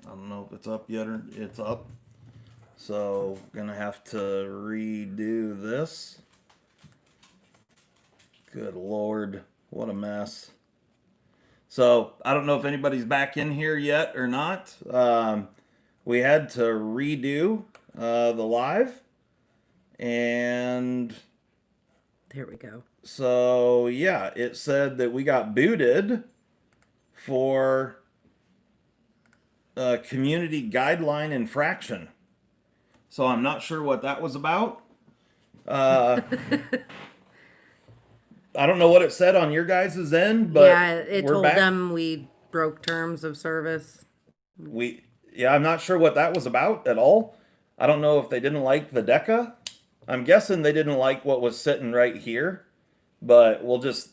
I don't know if it's up yet or it's up. So, gonna have to redo this. Good Lord, what a mess. So, I don't know if anybody's back in here yet or not. We had to redo the live. And There we go. so, yeah, it said that we got booted for a community guideline infraction. So, I'm not sure what that was about. Uh, I don't know what it said on your guys' end, but Yeah, it we're told back. them we broke terms of service. We Yeah, I'm not sure what that was about at all. I don't know if they didn't like the deca. I'm guessing they didn't like what was sitting right here, but we'll just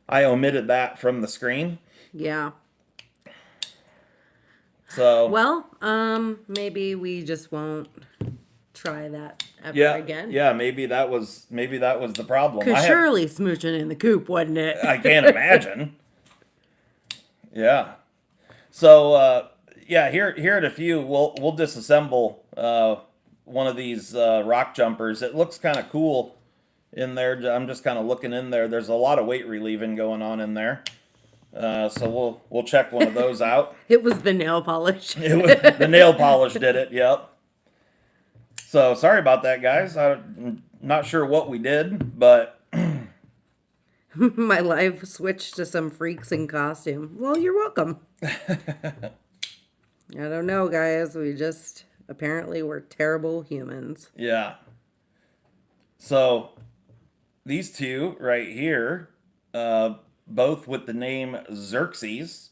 I omitted that from the screen. Yeah. So, Well, maybe we just won't try that ever yeah, again. yeah, maybe that was the problem. Cause surely smooching in the coop, wasn't I can't it? imagine. Yeah. So yeah, here at a few, we'll disassemble one of these rock jumpers. It looks kind of cool in there. I'm just kind of looking in there. There's a lot of weight relieving going on in there. So we'll check one of those out. It was the nail polish. The nail polish did it. Yep. So sorry about that, guys. I'm not sure what we did, but My life switched to some freaks in costume. Well, you're welcome. I don't know, guys. We just apparently we're terrible humans. yeah. So these two right here, both with the name Xerxes,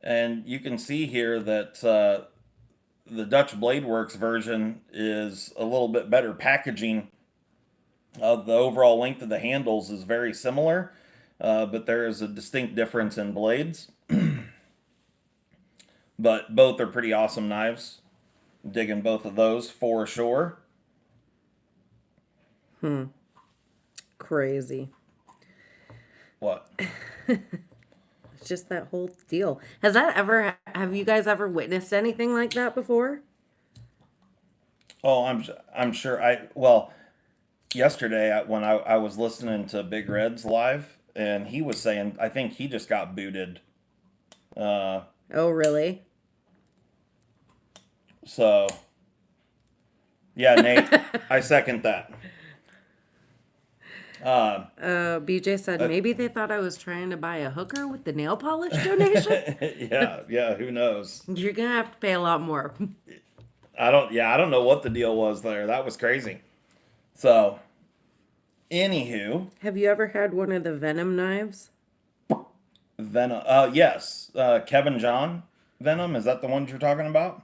and you can see here that the Dutch Blade Works version is a little bit better packaging. The overall length of the handles is very similar, but there is a distinct difference in blades. But both are pretty awesome knives. Digging both of those for sure. Crazy. What? It's just that whole deal. Has that ever, have you guys ever witnessed anything like that before? Oh, I'm sure. Well, yesterday when I was listening to Big Red's live, and he was saying I think he just got booted. Uh, Oh, really? so yeah, Nate, I second that. Uh, BJ said uh, maybe they thought I was trying to buy a hooker with the nail polish donation. yeah, who knows? You're gonna have to pay a lot more. I don't know what the deal was there. That was crazy. So, anywho, Have you ever had one of the Venom knives? Venom. Yes, Kevin John Venom. Is that the ones you're talking about?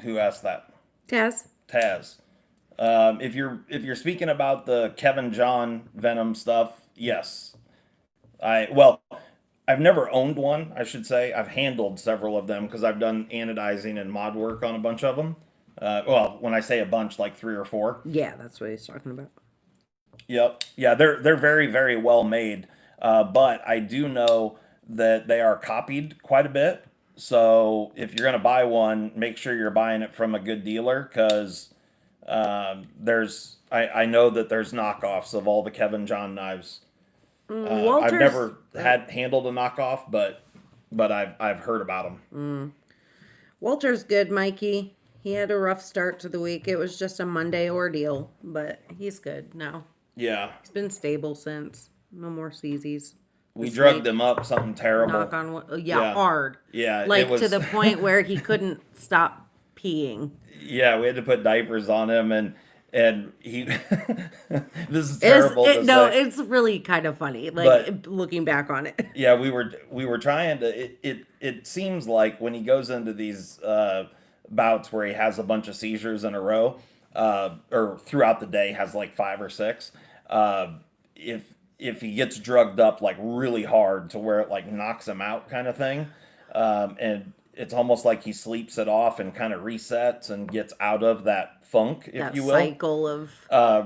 Who asked that? Yes. Taz. If you're speaking about the Kevin John Venom stuff, yes. Well, I've never owned one. I should say I've handled several of them because I've done anodizing and mod work on a bunch of them. Well, when I say a bunch, like three or four. Yeah, that's what he's talking about. Yep. Yeah, they're very very well made. But I do know that they are copied quite a bit. So if you're gonna buy one, make sure you're buying it from a good dealer because I know that there's knockoffs of all the Kevin John knives. I've Walter's never had handled a knockoff, but I've heard about them. Walter's good, Mikey. He had a rough start to the week. It was just a Monday ordeal, but he's good now. Yeah, He's been stable since. No more seasies we this drugged week. him up something Knock terrible. on wood. Yeah, Yeah, hard. yeah, it Like to was. the point where he couldn't stop peeing. Yeah, we had to put diapers on him, and he. This is terrible to No, say, it's really kind of funny. but Like looking back on it. yeah, we were trying to. It seems like when he goes into these bouts where he has a bunch of seizures in a row, or throughout the day has like five or six. Uh, if he gets drugged up like really hard to where it like knocks him out, kind of thing, and it's almost like he sleeps it off and kind of resets and gets out of that funk, if That you will. cycle of Uh,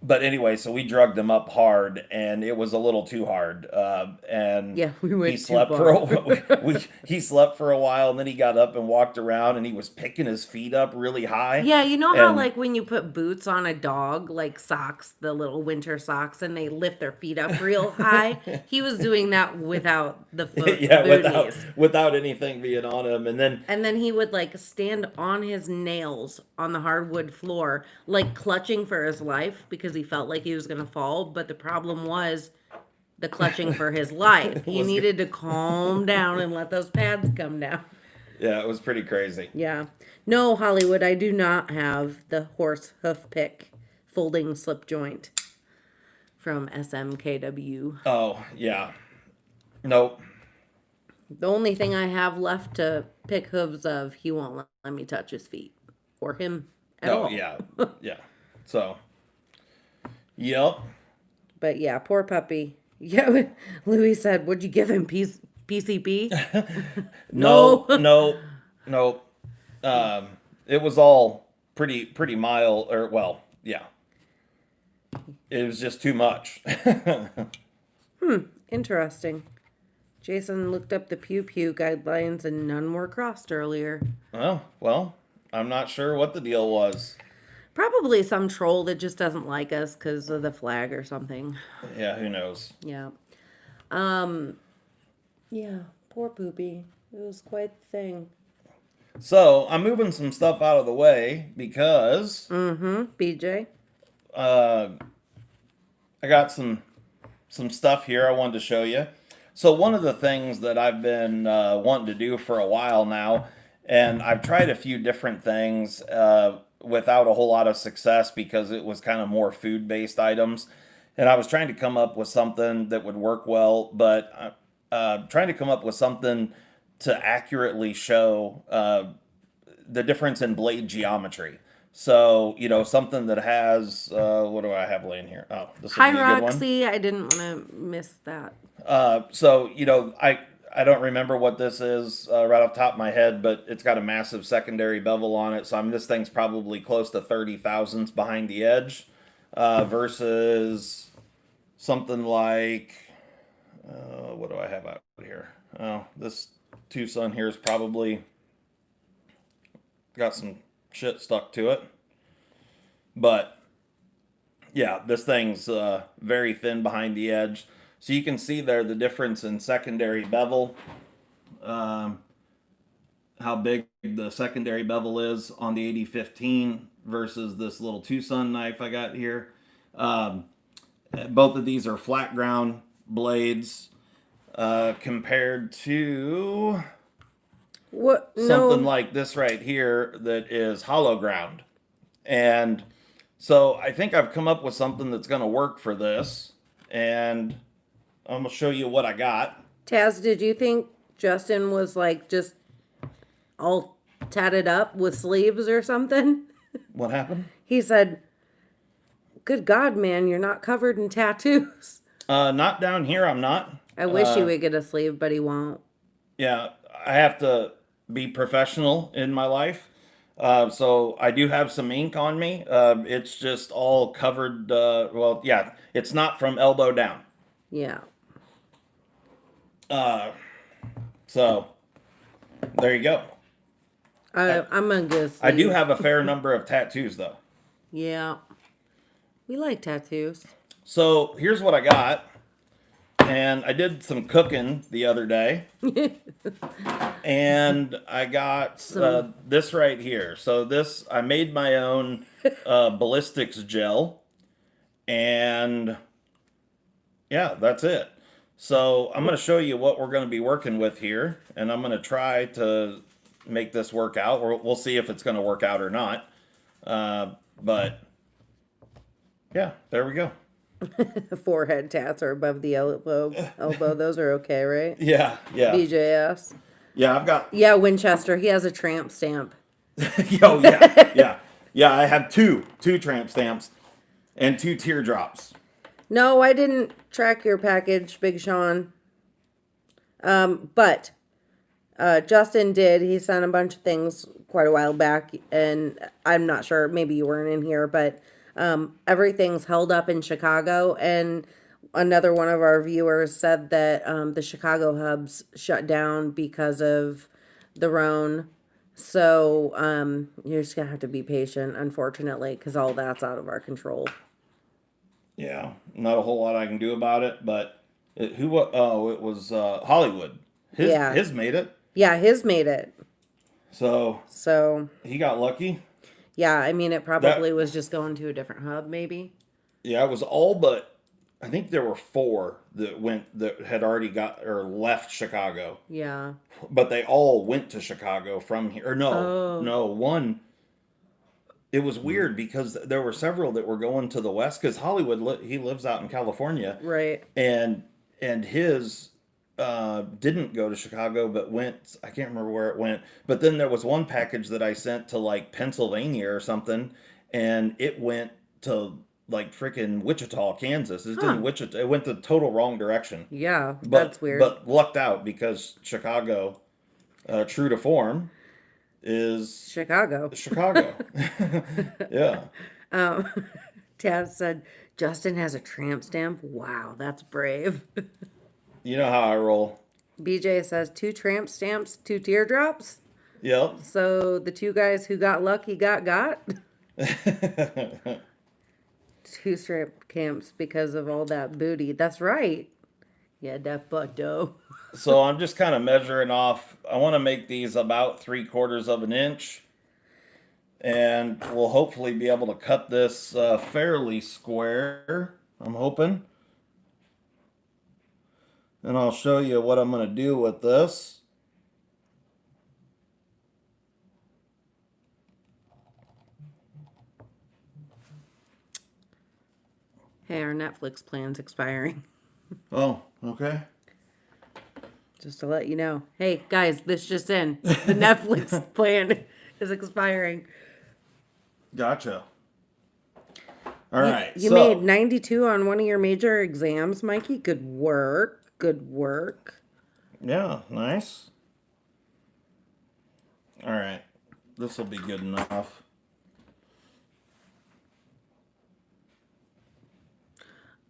but anyway, so we drugged him up hard, and it was a little too hard. And Yeah, we he went too slept for far. a he slept for a while, and then he got up and walked around, and he was picking his feet up really high, Yeah, you know how and like when you put boots on a dog, like socks, the little winter socks, and they lift their feet up real high? He was doing that without the yeah, booties. without anything being on him, and then And then he would like stand on his nails on the hardwood floor, like clutching for his life because he felt like he was going to fall. But the problem was the clutching for his life. He was needed to calm down and let those pads come down. yeah, it was pretty crazy. Yeah. No, Hollywood, I do not have the horse hoof pick folding slip joint from SMKW. Oh yeah, nope. The only thing I have left to pick hooves of, he won't let me touch his feet or him at Oh all. yeah, yeah. So, yep. But yeah, poor puppy. Yeah, Louis said, "Would you give him PCP?" No, No. no, no. Um, it was all pretty mild, or well, yeah. It was just too much. Interesting. Jason looked up the Pew Pew guidelines and none were crossed earlier. Oh, well, I'm not sure what the deal was. Probably some troll that just doesn't like us because of the flag or something. Yeah, who knows? Yeah. Yeah, poor Poopy. It was quite the thing. So I'm moving some stuff out of the way because BJ? uh, I got some stuff here I wanted to show you. So one of the things that I've been wanting to do for a while now, and I've tried a few different things without a whole lot of success because it was kind of more food-based items, and I was trying to come up with something that would work well, but trying to come up with something to accurately show the difference in blade geometry. So, something that has, what do I have laying here? Oh, this would Hi, be a good one. Roxy. I didn't want to miss that. So, I don't remember what this is right off the top of my head, but it's got a massive secondary bevel on it. So, this thing's probably close to 30 thousandths behind the edge versus something like, what do I have out here? Oh, this Tucson here is probably got some shit stuck to it. But yeah, this thing's very thin behind the edge. So you can see there the difference in secondary bevel, how big the secondary bevel is on the 8015 versus this little Tucson knife I got here. Both of these are flat ground blades compared to What? something No. like this right here that is hollow ground. And so I think I've come up with something that's going to work for this. And I'm going to show you what I got. Taz, did you think Justin was like just all tatted up with sleeves or something? What happened? He said, "Good God, man, you're not covered in tattoos." Not down here, I'm not. I wish he would get a sleeve, but he won't. Yeah, I have to be professional in my life. So I do have some ink on me. It's just all covered. Well, yeah, it's not from elbow down. Yeah. So there you go. I'm gonna get a I do sleeve. have a fair number of tattoos, though. Yeah. We like tattoos. So here's what I got. And I did some cooking the other day. And I got this right here. So this, I made my own ballistics gel. And yeah, that's it. So I'm going to show you what we're going to be working with here. And I'm going to try to make this work out. We'll see if it's going to work out or not. But yeah, there we go. Forehead tats are above the elbow. Those are okay, right? Yeah, yeah. BJS. Yeah, I've got Yeah, Winchester. He has a tramp stamp. oh yeah, yeah, yeah. I have two tramp stamps and two teardrops. No, I didn't track your package, Big Sean. But Justin did. He sent a bunch of things quite a while back, and I'm not sure. Maybe you weren't in here, but Everything's held up in Chicago, and another one of our viewers said that the Chicago hubs shut down because of the Rhone. So you're just gonna have to be patient, unfortunately, because all that's out of our control. Yeah, not a whole lot I can do about it, but oh, it was Hollywood. His Yeah, his made it. yeah, his made it. So So he got lucky. yeah, I mean, it probably That was just going to a different hub, maybe. Yeah, it was all but I think there were four that had already got or left Chicago, Yeah. but they all went to Chicago from here. Or no, Oh, no, one. It was weird because there were several that were going to the west because he lives out in California, right. and his didn't go to Chicago but went. I can't remember where it went, but then there was one package that I sent to like Pennsylvania or something, and it went to like freaking Wichita, Kansas. It Huh. didn't Wichita. It went the total wrong direction, Yeah, but that's weird. lucked out because Chicago, true to form, is Chicago. Chicago. Yeah. um, Taz said, Justin has a tramp stamp. Wow, that's brave. You know how I roll. BJ says, two tramp stamps, two teardrops. Yep. So the two guys who got lucky got. Two tramp camps because of all that booty. That's right. Yeah, that butt dough. So I'm just kind of measuring off. I want to make these about 3/4 of an inch, and we'll hopefully be able to cut this fairly square. I'm hoping, and I'll show you what I'm going to do with this. Hey, our Netflix plan's expiring. Oh, okay. Just to let you know. Hey, guys, this just in. The Netflix plan is expiring. Gotcha. All You, right. you made So 92 on one of your major exams, Mikey. Good work. Good work. yeah, nice. All right. This will be good enough.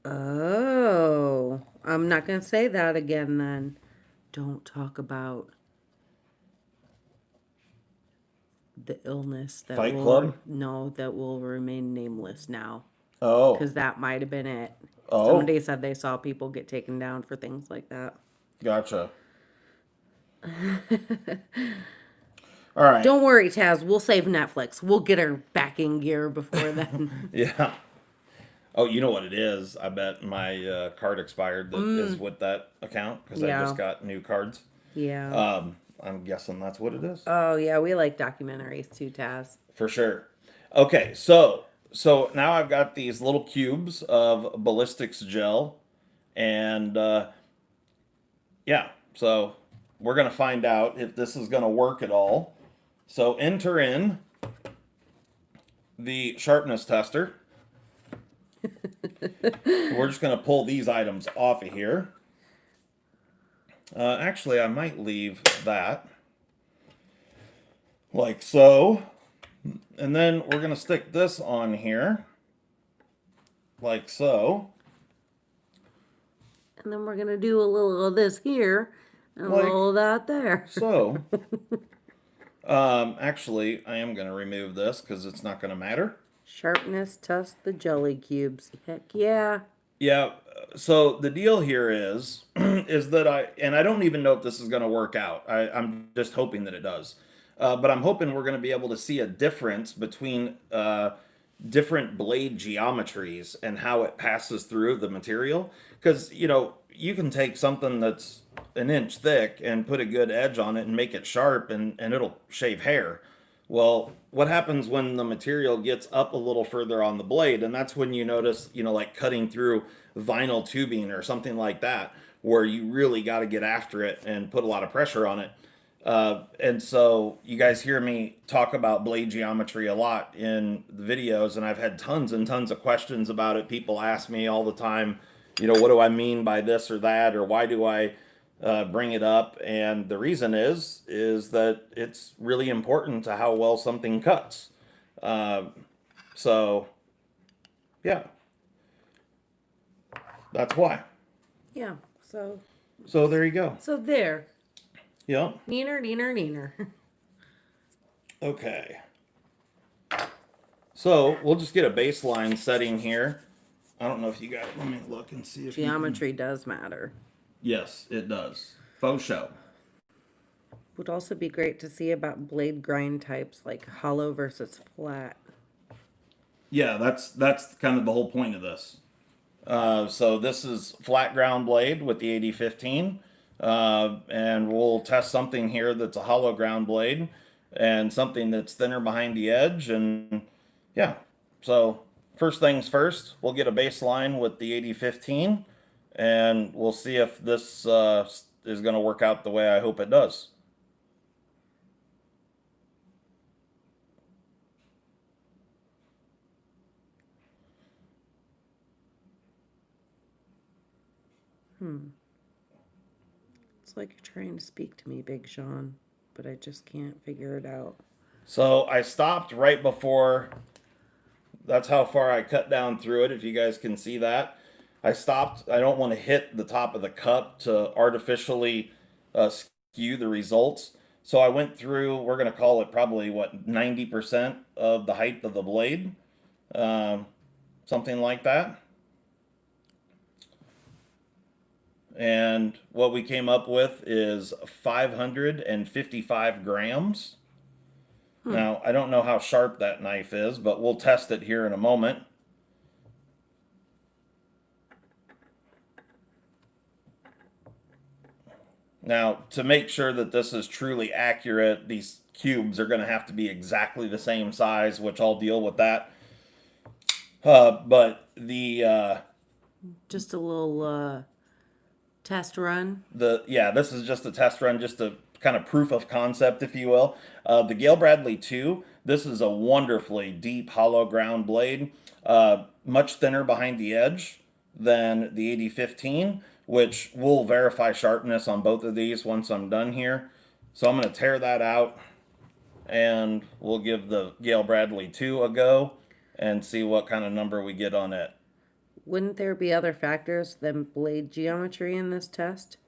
Oh, I'm not going to say that again then. Don't talk about the illness that Fight will, Club. no, that will remain nameless now. Oh. Because that might have been it. Oh. Somebody said they saw people get taken down for things like that. Gotcha. All right. Don't worry, Taz. We'll save Netflix. We'll get her back in gear before then. Yeah. Oh, you know what it is? I bet my card expired that is with that account because I Yeah. just got new cards. Yeah. I'm guessing that's what it is. Oh, yeah. We like documentaries too, Taz. For sure. Okay, so now I've got these little cubes of ballistics gel, and yeah, so we're gonna find out if this is gonna work at all. So enter in the sharpness tester. We're just gonna pull these items off of here. Actually, I might leave that like so. And then we're going to stick this on here, like so. And then we're going to do a little of this here and a Like little of that there. so. Actually, I am going to remove this because it's not going to matter. Sharpness test the jelly cubes. Heck yeah. Yeah, so the deal here is, is that I don't even know if this is going to work out. I'm just hoping that it does. But I'm hoping we're going to be able to see a difference between different blade geometries and how it passes through the material. Because, you can take something that's an inch thick and put a good edge on it and make it sharp and it'll shave hair. Well, what happens when the material gets up a little further on the blade? And that's when you notice, like cutting through vinyl tubing or something like that, where you really got to get after it and put a lot of pressure on it. And so you guys hear me talk about blade geometry a lot in the videos, and I've had tons and tons of questions about it. People ask me all the time, what do I mean by this or that, or why do I bring it up? And the reason is that it's really important to how well something cuts. So Yeah, that's why. Yeah. So there you go. So there. Yep. Neener, neener, neener. Okay. So we'll just get a baseline setting here. I don't know if you got it. Let me look and see if you can. Geometry does matter. Yes, it does. Faux show. Would also be great to see about blade grind types like hollow versus flat. Yeah, that's kind of the whole point of this. So this is flat ground blade with the 8015, and we'll test something here that's a hollow ground blade and something that's thinner behind the edge, and yeah. So first things first, we'll get a baseline with the 8015, and we'll see if this is going to work out the way I hope it does. It's like you're trying to speak to me, Big Sean, but I just can't figure it out. So I stopped right before. That's how far I cut down through it, if you guys can see that. I stopped. I don't want to hit the top of the cup to artificially skew the results. So I went through, we're going to call it probably, what, 90% of the height of the blade? Um, Something like that. And what we came up with is 555 grams. Now, I don't know how sharp that knife is, but we'll test it here in a moment. Now, to make sure that this is truly accurate, these cubes are going to have to be exactly the same size, which I'll deal with that. But Just a little test run. this is just a test run, just a kind of proof of concept, if you will. The Gale Bradley 2, this is a wonderfully deep hollow ground blade, much thinner behind the edge than the 8015, which will verify sharpness on both of these once I'm done here. So I'm going to tear that out, and we'll give the Gale Bradley 2 a go and see what kind of number we get on it. Wouldn't there be other factors than blade geometry in this test?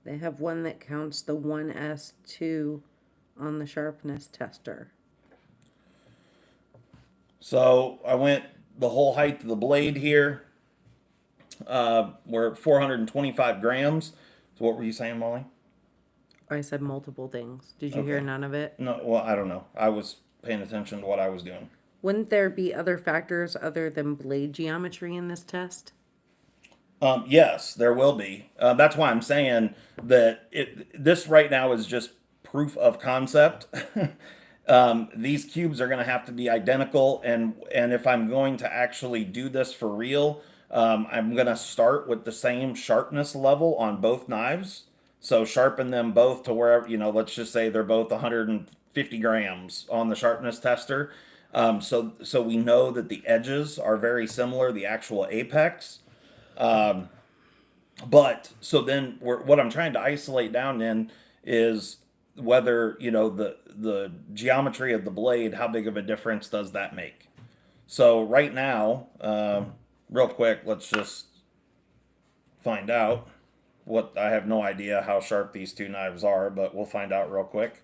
They have one that counts the 1S2 on the sharpness tester. So I went the whole height of the blade here. We're at 425 grams. So what were you saying, Molly? I said multiple things. Did you hear Okay. none of it? No, well, I don't know. I was paying attention to what I was doing. Wouldn't there be other factors other than blade geometry in this test? Yes, there will be. That's why I'm saying that this right now is just proof of concept. These cubes are going to have to be identical, and if I'm going to actually do this for real, I'm going to start with the same sharpness level on both knives. So sharpen them both to wherever, let's just say they're both 150 grams on the sharpness tester. So we know that the edges are very similar, the actual apex. But so then what I'm trying to isolate down in is whether, the geometry of the blade, how big of a difference does that make? So right now, real quick, let's just find out. I have no idea how sharp these two knives are, but we'll find out real quick.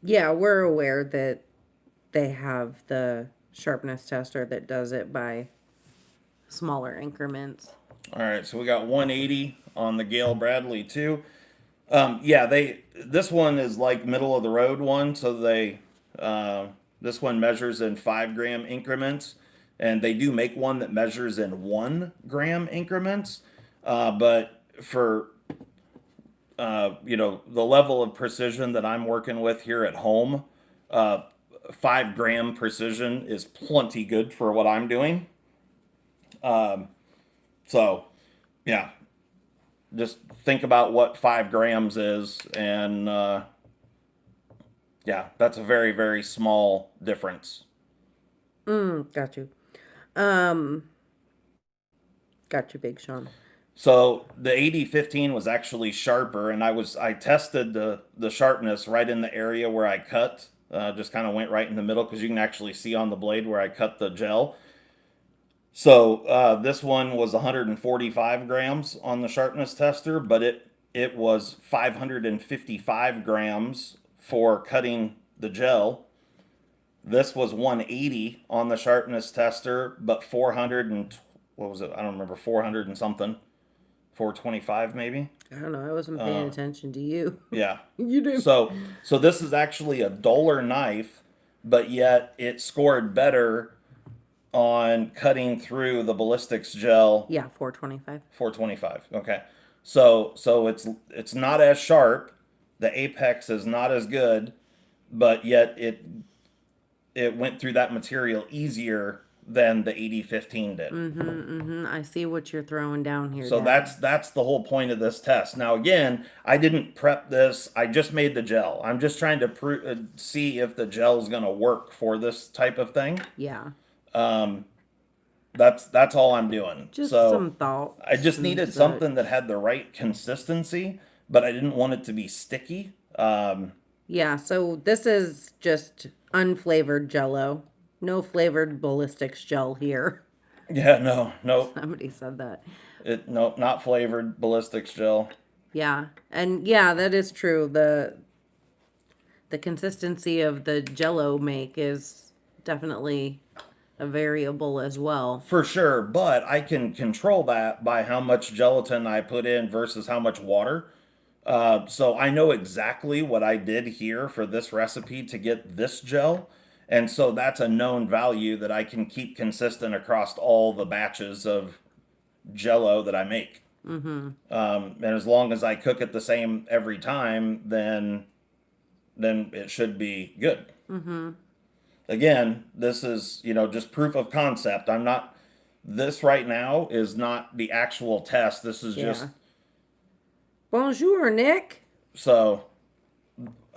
Yeah, we're aware that they have the sharpness tester that does it by smaller increments. All right, so we got 180 on the Gale Bradley too. This one is like middle of the road one, so this one measures in 5 gram increments, and they do make one that measures in 1 gram increments, but for the level of precision that I'm working with here at home, 5 gram precision is plenty good for what I'm doing. So, yeah, just think about what 5 grams is, and yeah, that's a very, very small difference. Got you. Um, got you, Big Sean. So the 8015 was actually sharper, and I tested the sharpness right in the area where I cut. Just kind of went right in the middle because you can actually see on the blade where I cut the gel. So this one was 145 grams on the sharpness tester, but it was 555 grams for cutting the gel. This was 180 on the sharpness tester, but 400 and what was it? I don't remember, 400 and something, 425 maybe. I don't know. I wasn't paying attention to you. Yeah. You do. So this is actually a duller knife, but yet it scored better on cutting through the ballistics gel. Yeah, 425. 425. Okay. So it's not as sharp. The apex is not as good, but yet it went through that material easier than the 8015 did. I see what you're throwing down here, So Dad. that's the whole point of this test. Now again, I didn't prep this. I just made the gel. I'm just trying to see if the gel is going to work for this type of thing. Yeah. That's all I'm doing. Just So some thoughts I just and needed such. something that had the right consistency, but I didn't want it to be sticky. Yeah, so this is just unflavored Jello. No flavored ballistics gel here. Yeah, no, Somebody said that. no, not flavored ballistics gel. Yeah, and yeah, that is true. The consistency of the Jello make is definitely a variable as well. For sure, but I can control that by how much gelatin I put in versus how much water. So I know exactly what I did here for this recipe to get this gel. And so that's a known value that I can keep consistent across all the batches of jello that I make. And as long as I cook it the same every time, then it should be good. Again, this is, just proof of concept. This right now is not the actual test. This is just, Yeah. Bonjour, Nick. so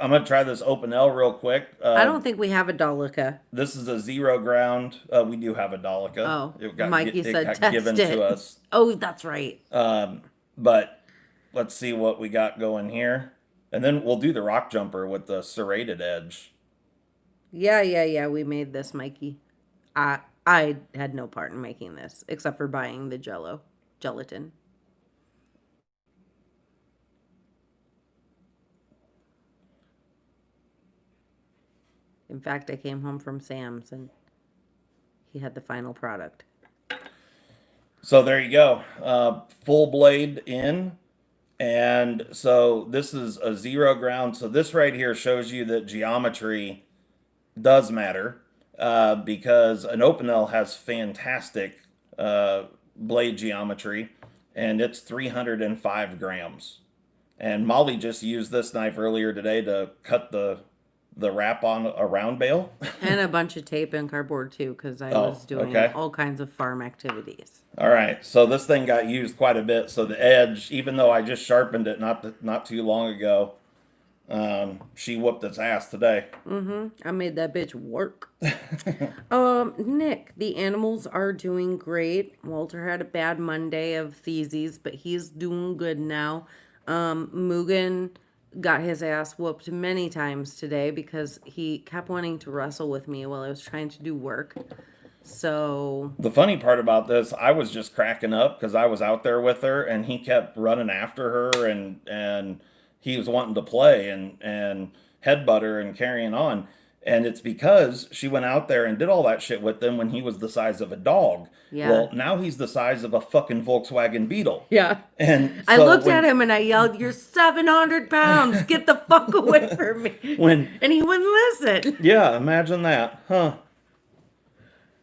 I'm going to try this open L real quick. I don't think we have a Dolica. This is a 0 ground. We do have a Dolica. Oh, It got, Mikey it said got test given it. to us. Oh, that's right. But let's see what we got going here. And then we'll do the rock jumper with the serrated edge. Yeah. We made this, Mikey. I had no part in making this except for buying the gelatin. In fact, I came home from Sam's and he had the final product. So there you go. Full blade in. And so this is a 0 ground. So this right here shows you that geometry does matter, because an open L has fantastic blade geometry, and it's 305 grams. And Molly just used this knife earlier today to cut the wrap on a round bale. And a bunch of tape and cardboard too, because I Oh, was doing okay. all kinds of farm activities. All right, so this thing got used quite a bit. So the edge, even though I just sharpened it not too long ago, she whooped its ass today. I made that bitch work. Nick, the animals are doing great. Walter had a bad Monday of theses, but he's doing good now. Mugen got his ass whooped many times today because he kept wanting to wrestle with me while I was trying to do work. So The funny part about this, I was just cracking up because I was out there with her, and he kept running after her, and he was wanting to play and headbutt her and carrying on. And it's because she went out there and did all that shit with him when he was the size of a dog. Yeah. Well, now he's the size of a fucking Volkswagen Beetle. yeah. And I so looked at him and I yelled, "You're 700 pounds. Get the fuck away from me." When And he wouldn't listen. yeah, imagine that, huh?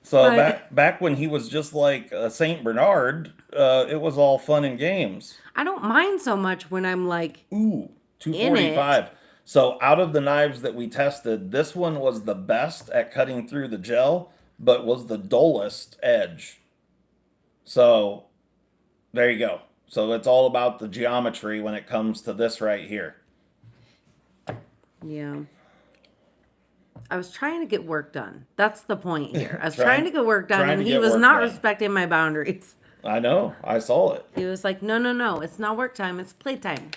So But- back when he was just like a Saint Bernard, it was all fun and games. I don't mind so much when I'm like, Ooh, 245. So out of the knives that we tested, this one was the best at cutting through the gel, but was the dullest edge. So there you go. So it's all about the geometry when it comes to this right here. Yeah. I was trying to get work done. That's the point here. I was trying trying to get work done, trying and to he get was work not done. respecting my boundaries. I know. I saw it. He was like, no, no, no, it's not work time, it's playtime.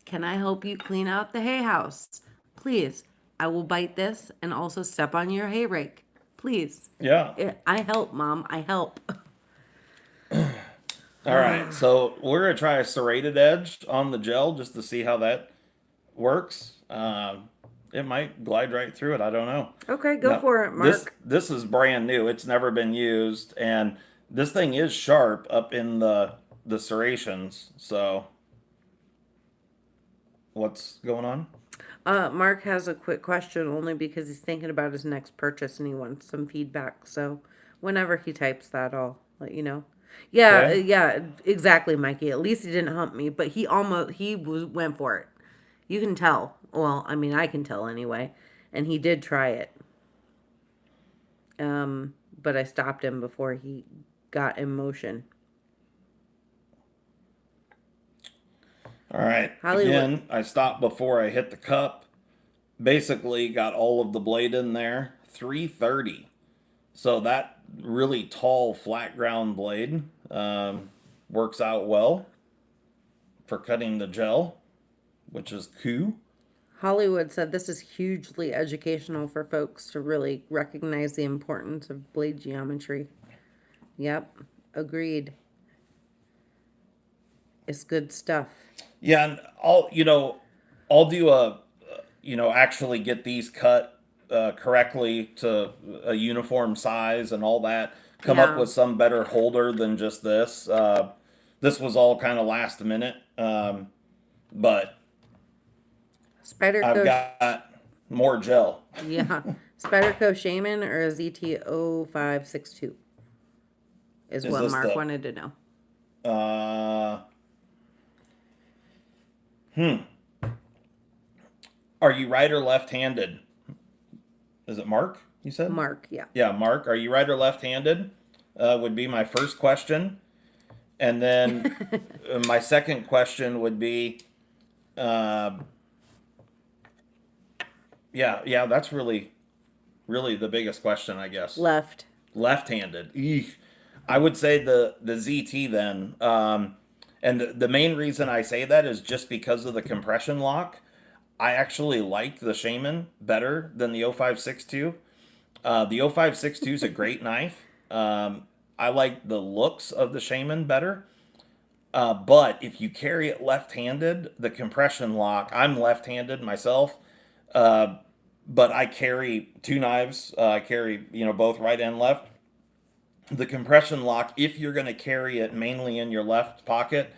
Can I help you clean out the hay house? Please. I will bite this and also step on your hay rake. Please. Yeah. I help, Mom. I help. All right. So we're gonna try a serrated edge on the gel just to see how that works. It might glide right through it. I don't know. Okay, go No, for it, this Mark. this is brand new. It's never been used, and this thing is sharp up in the serrations. So what's going on? Mark has a quick question only because he's thinking about his next purchase and he wants some feedback. So whenever he types that, I'll let you know. Yeah, Okay. yeah, exactly, Mikey. At least he didn't hump me, but went for it. You can tell. Well, I mean, I can tell anyway. And he did try it. But I stopped him before he got in motion. All right. Hollywood. Again, I stopped before I hit the cup. Basically, got all of the blade in there. 330. So that really tall flat ground blade works out well for cutting the gel, which is cool. Hollywood said this is hugely educational for folks to really recognize the importance of blade geometry. Yep, agreed. It's good stuff. Yeah, and I'll do actually get these cut correctly to a uniform size and all that. Come up Yeah. with some better holder than just this. This was all kind of last minute, but I've Spyderco, got more gel. yeah. Spyderco Shaman or a ZT 0562 is Is what this Mark the wanted to know. uh, Are you right or left-handed? Is it Mark? You said? Mark, yeah. Yeah, Mark. Are you right or left-handed? Would be my first question, and then my second question would be, uh, yeah. That's really the biggest question, I guess. Left. Left-handed. Eek. I would say the ZT then. And the main reason I say that is just because of the compression lock. I actually like the Shaman better than the 0562. The 0562 is a great knife. I like the looks of the Shaman better. But if you carry it left-handed, the compression lock, I'm left-handed myself, but I carry two knives. I carry, both right and left. The compression lock, if you're going to carry it mainly in your left pocket,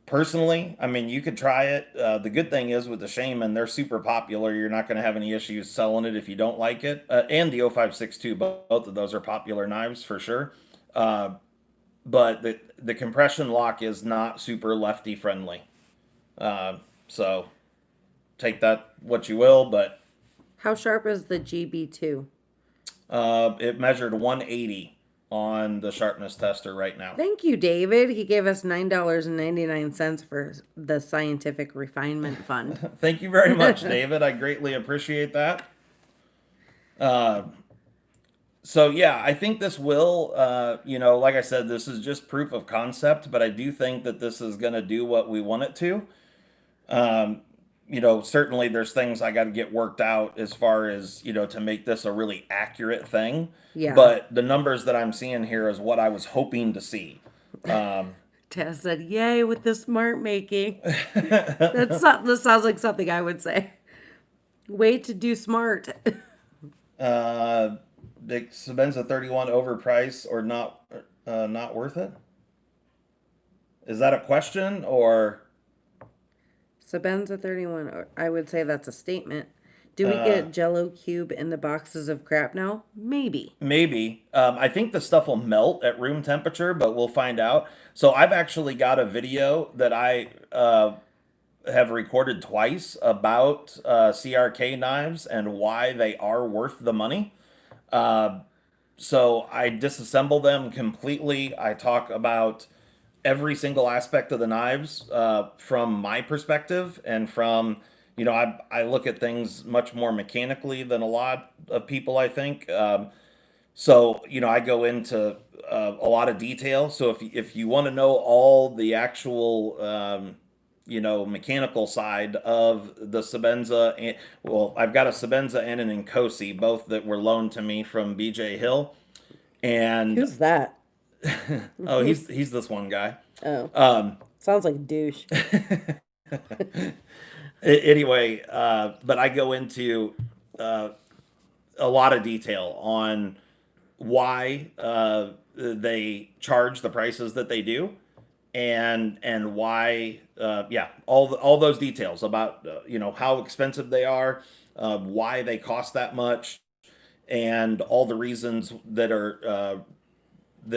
personally, I mean, you could try it. The good thing is with the Shaman, they're super popular. You're not going to have any issues selling it if you don't like it. And the 0562, both of those are popular knives for sure. But the compression lock is not super lefty friendly. So take that what you will, but How sharp is the GB2? it measured 180 on the sharpness tester right now. Thank you, David. He gave us $9.99 for the Scientific Refinement Fund. Thank you very much, David. I greatly appreciate that. So yeah, I think this will, like I said, this is just proof of concept, but I do think that this is going to do what we want it to. Certainly there's things I got to get worked out as far as, to make this a really accurate thing. Yeah. But the numbers that I'm seeing here is what I was hoping to see. Tess said, "Yay with the smart making." This sounds like something I would say. Way to do smart. The Sabenza 31 overpriced or not worth it? Is that a question or? Sabenza 31. I would say that's a statement. Do we get Jello cube in the boxes of crap now? Maybe. Maybe. I think the stuff will melt at room temperature, but we'll find out. So I've actually got a video that I have recorded twice about CRK knives and why they are worth the money. So I disassemble them completely. I talk about every single aspect of the knives from my perspective, and from, I look at things much more mechanically than a lot of people, I think. So, I go into a lot of detail. So if you want to know all the actual, mechanical side of the Sabenza, well, I've got a Sabenza and an Nkosi, both that were loaned to me from BJ Hill. And Who's that? oh, he's this one guy. Oh, Um, sounds like a douche. anyway, but I go into uh, a lot of detail on why they charge the prices that they do, and why, yeah, all those details about how expensive they are, why they cost that much, and all the reasons that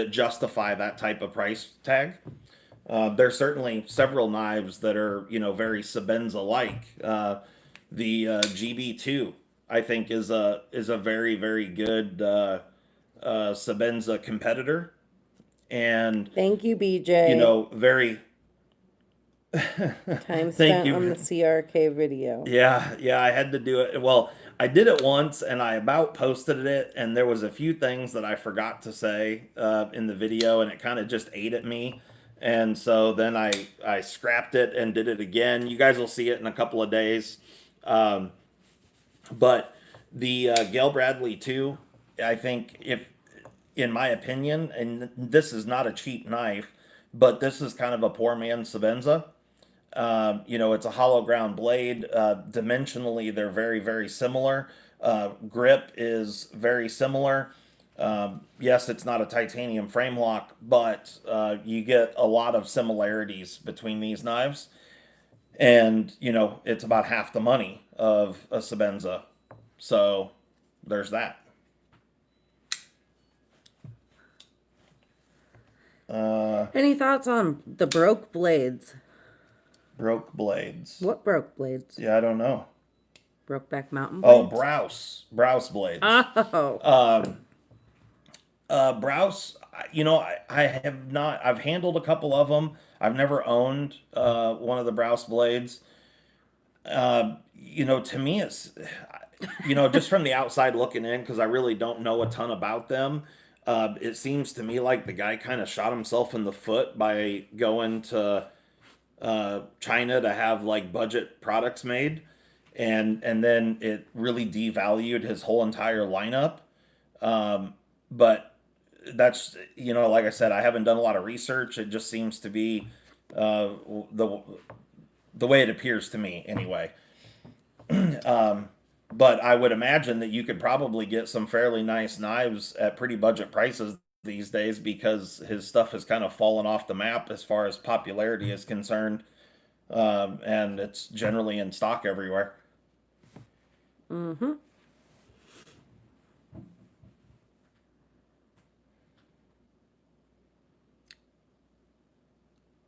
justify that type of price tag. There's certainly several knives that are, very Sabenza like. The GB2, I think, is a very, very good Sabenza competitor, and Thank you, BJ. very. Time Thank spent on you. the CRK video. Yeah, yeah, I had to do it. Well, I did it once, and I about posted it, and there was a few things that I forgot to say in the video, and it kind of just ate at me. And so then I scrapped it and did it again. You guys will see it in a couple of days. Um, but the Gail Bradley too, I think, if in my opinion, and this is not a cheap knife, but this is kind of a poor man's Sabenza. It's a hollow ground blade. Dimensionally, they're very, very similar. Grip is very similar. Yes, it's not a titanium frame lock, but you get a lot of similarities between these knives. And, it's about half the money of a Sabenza. So there's that. Any thoughts on the broke blades? Broke blades. What broke blades? Yeah, I don't know. Brokeback Mountain Oh, blades? Browse blades. Oh. Browse, I have not. I've handled a couple of them. I've never owned one of the Browse blades. To me, it's, just from the outside looking in, because I really don't know a ton about them. It seems to me like the guy kind of shot himself in the foot by going to China to have like budget products made, and then it really devalued his whole entire lineup. But that's, like I said, I haven't done a lot of research. It just seems to be uh, the the way it appears to me, anyway. But I would imagine that you could probably get some fairly nice knives at pretty budget prices these days, because his stuff has kind of fallen off the map as far as popularity is concerned, and it's generally in stock everywhere. Mm-hmm.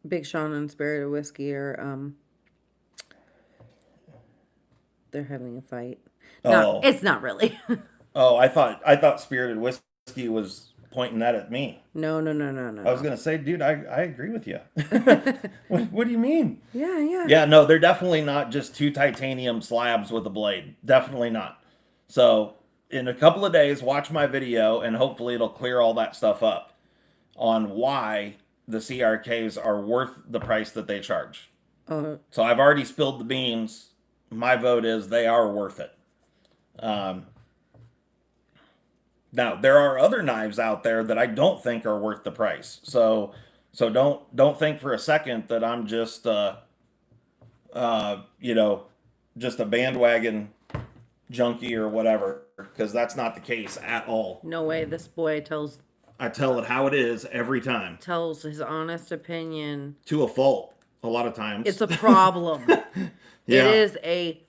Big Sean and Spirit of Whiskey are they're having a fight. Not Oh, it's not really. oh, I thought Spirited Whiskey was pointing that at me. No, no, no, no, no, I was no. gonna say, dude, I agree with you. What do you mean? Yeah, yeah. Yeah, no, they're definitely not just two titanium slabs with a blade. Definitely not. So, in a couple of days, watch my video, and hopefully it'll clear all that stuff up on why the CRKs are worth the price that they charge. Uh, So, I've already spilled the beans. My vote is they are worth it. Um, Now, there are other knives out there that I don't think are worth the price. So don't think for a second that I'm just uh, you know, just a bandwagon junkie or whatever, because that's not the case at all. no way. This boy I tell it how it is every time, tells his honest opinion. to a fault, a lot of times. It's a problem. It Yeah. is a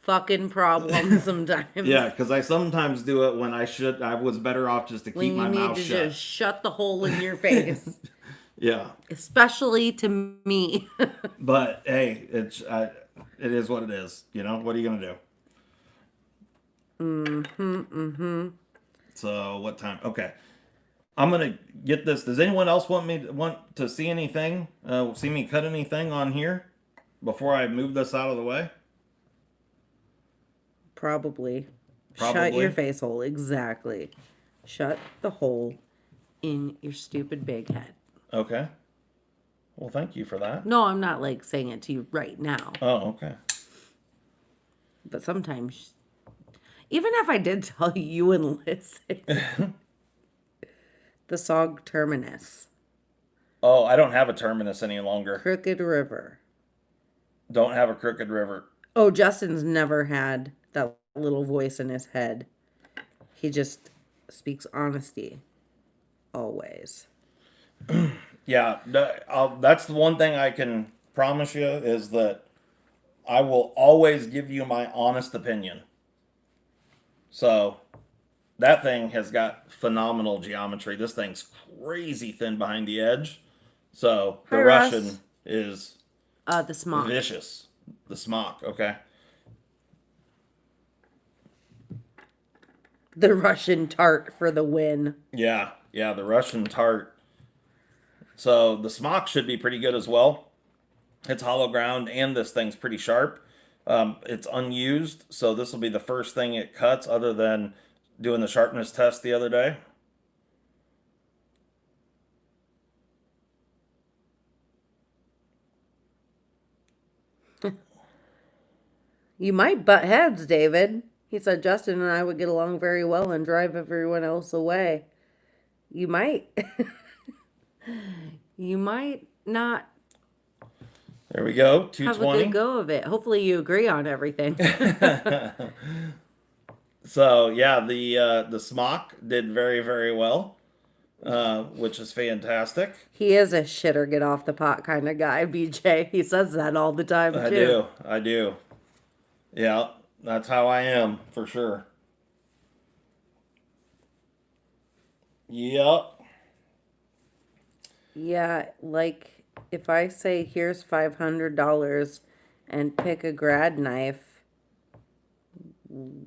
fucking problem sometimes. Yeah, because I sometimes do it when I was better off just to keep When you my need mouth to shut. just shut the hole in your face. Yeah. Especially to me. But hey, it is what it is. What are you gonna do? So what time? Okay. I'm gonna get this. Does anyone else want to see anything? See me cut anything on here before I move this out of the way? Probably. Shut your Probably. face hole. Exactly. Shut the hole in your stupid big head. Okay. Well, thank you for that. No, I'm not like saying it to you right now. Oh, okay. But sometimes, even if I did tell you, you wouldn't listen. The song Terminus. Oh, I don't have a terminus any longer. Crooked River. Don't have a crooked river. Oh, Justin's never had that little voice in his head. He just speaks honesty. Always. Yeah, that's the one thing I can promise you is that I will always give you my honest opinion. So that thing has got phenomenal geometry. This thing's crazy thin behind the edge. So the Hi, Russian Russ. is The smock. vicious. The smock, okay. The Russian tart for the win. Yeah, the Russian tart. So the smock should be pretty good as well. It's hollow ground, and this thing's pretty sharp. It's unused, so this will be the first thing it cuts, other than doing the sharpness test the other day. You might butt heads, David. He said Justin and I would get along very well and drive everyone else away. You might. You might not There we go, have a 220. good go of it. Hopefully you agree on everything. So yeah, the smock did very, very well, which is fantastic. He is a shitter get off the pot kind of guy, BJ. He says that all the time I too. do, I do. Yeah, that's how I am for sure. Yep. Yeah, like if I say here's $500 and pick a grad knife,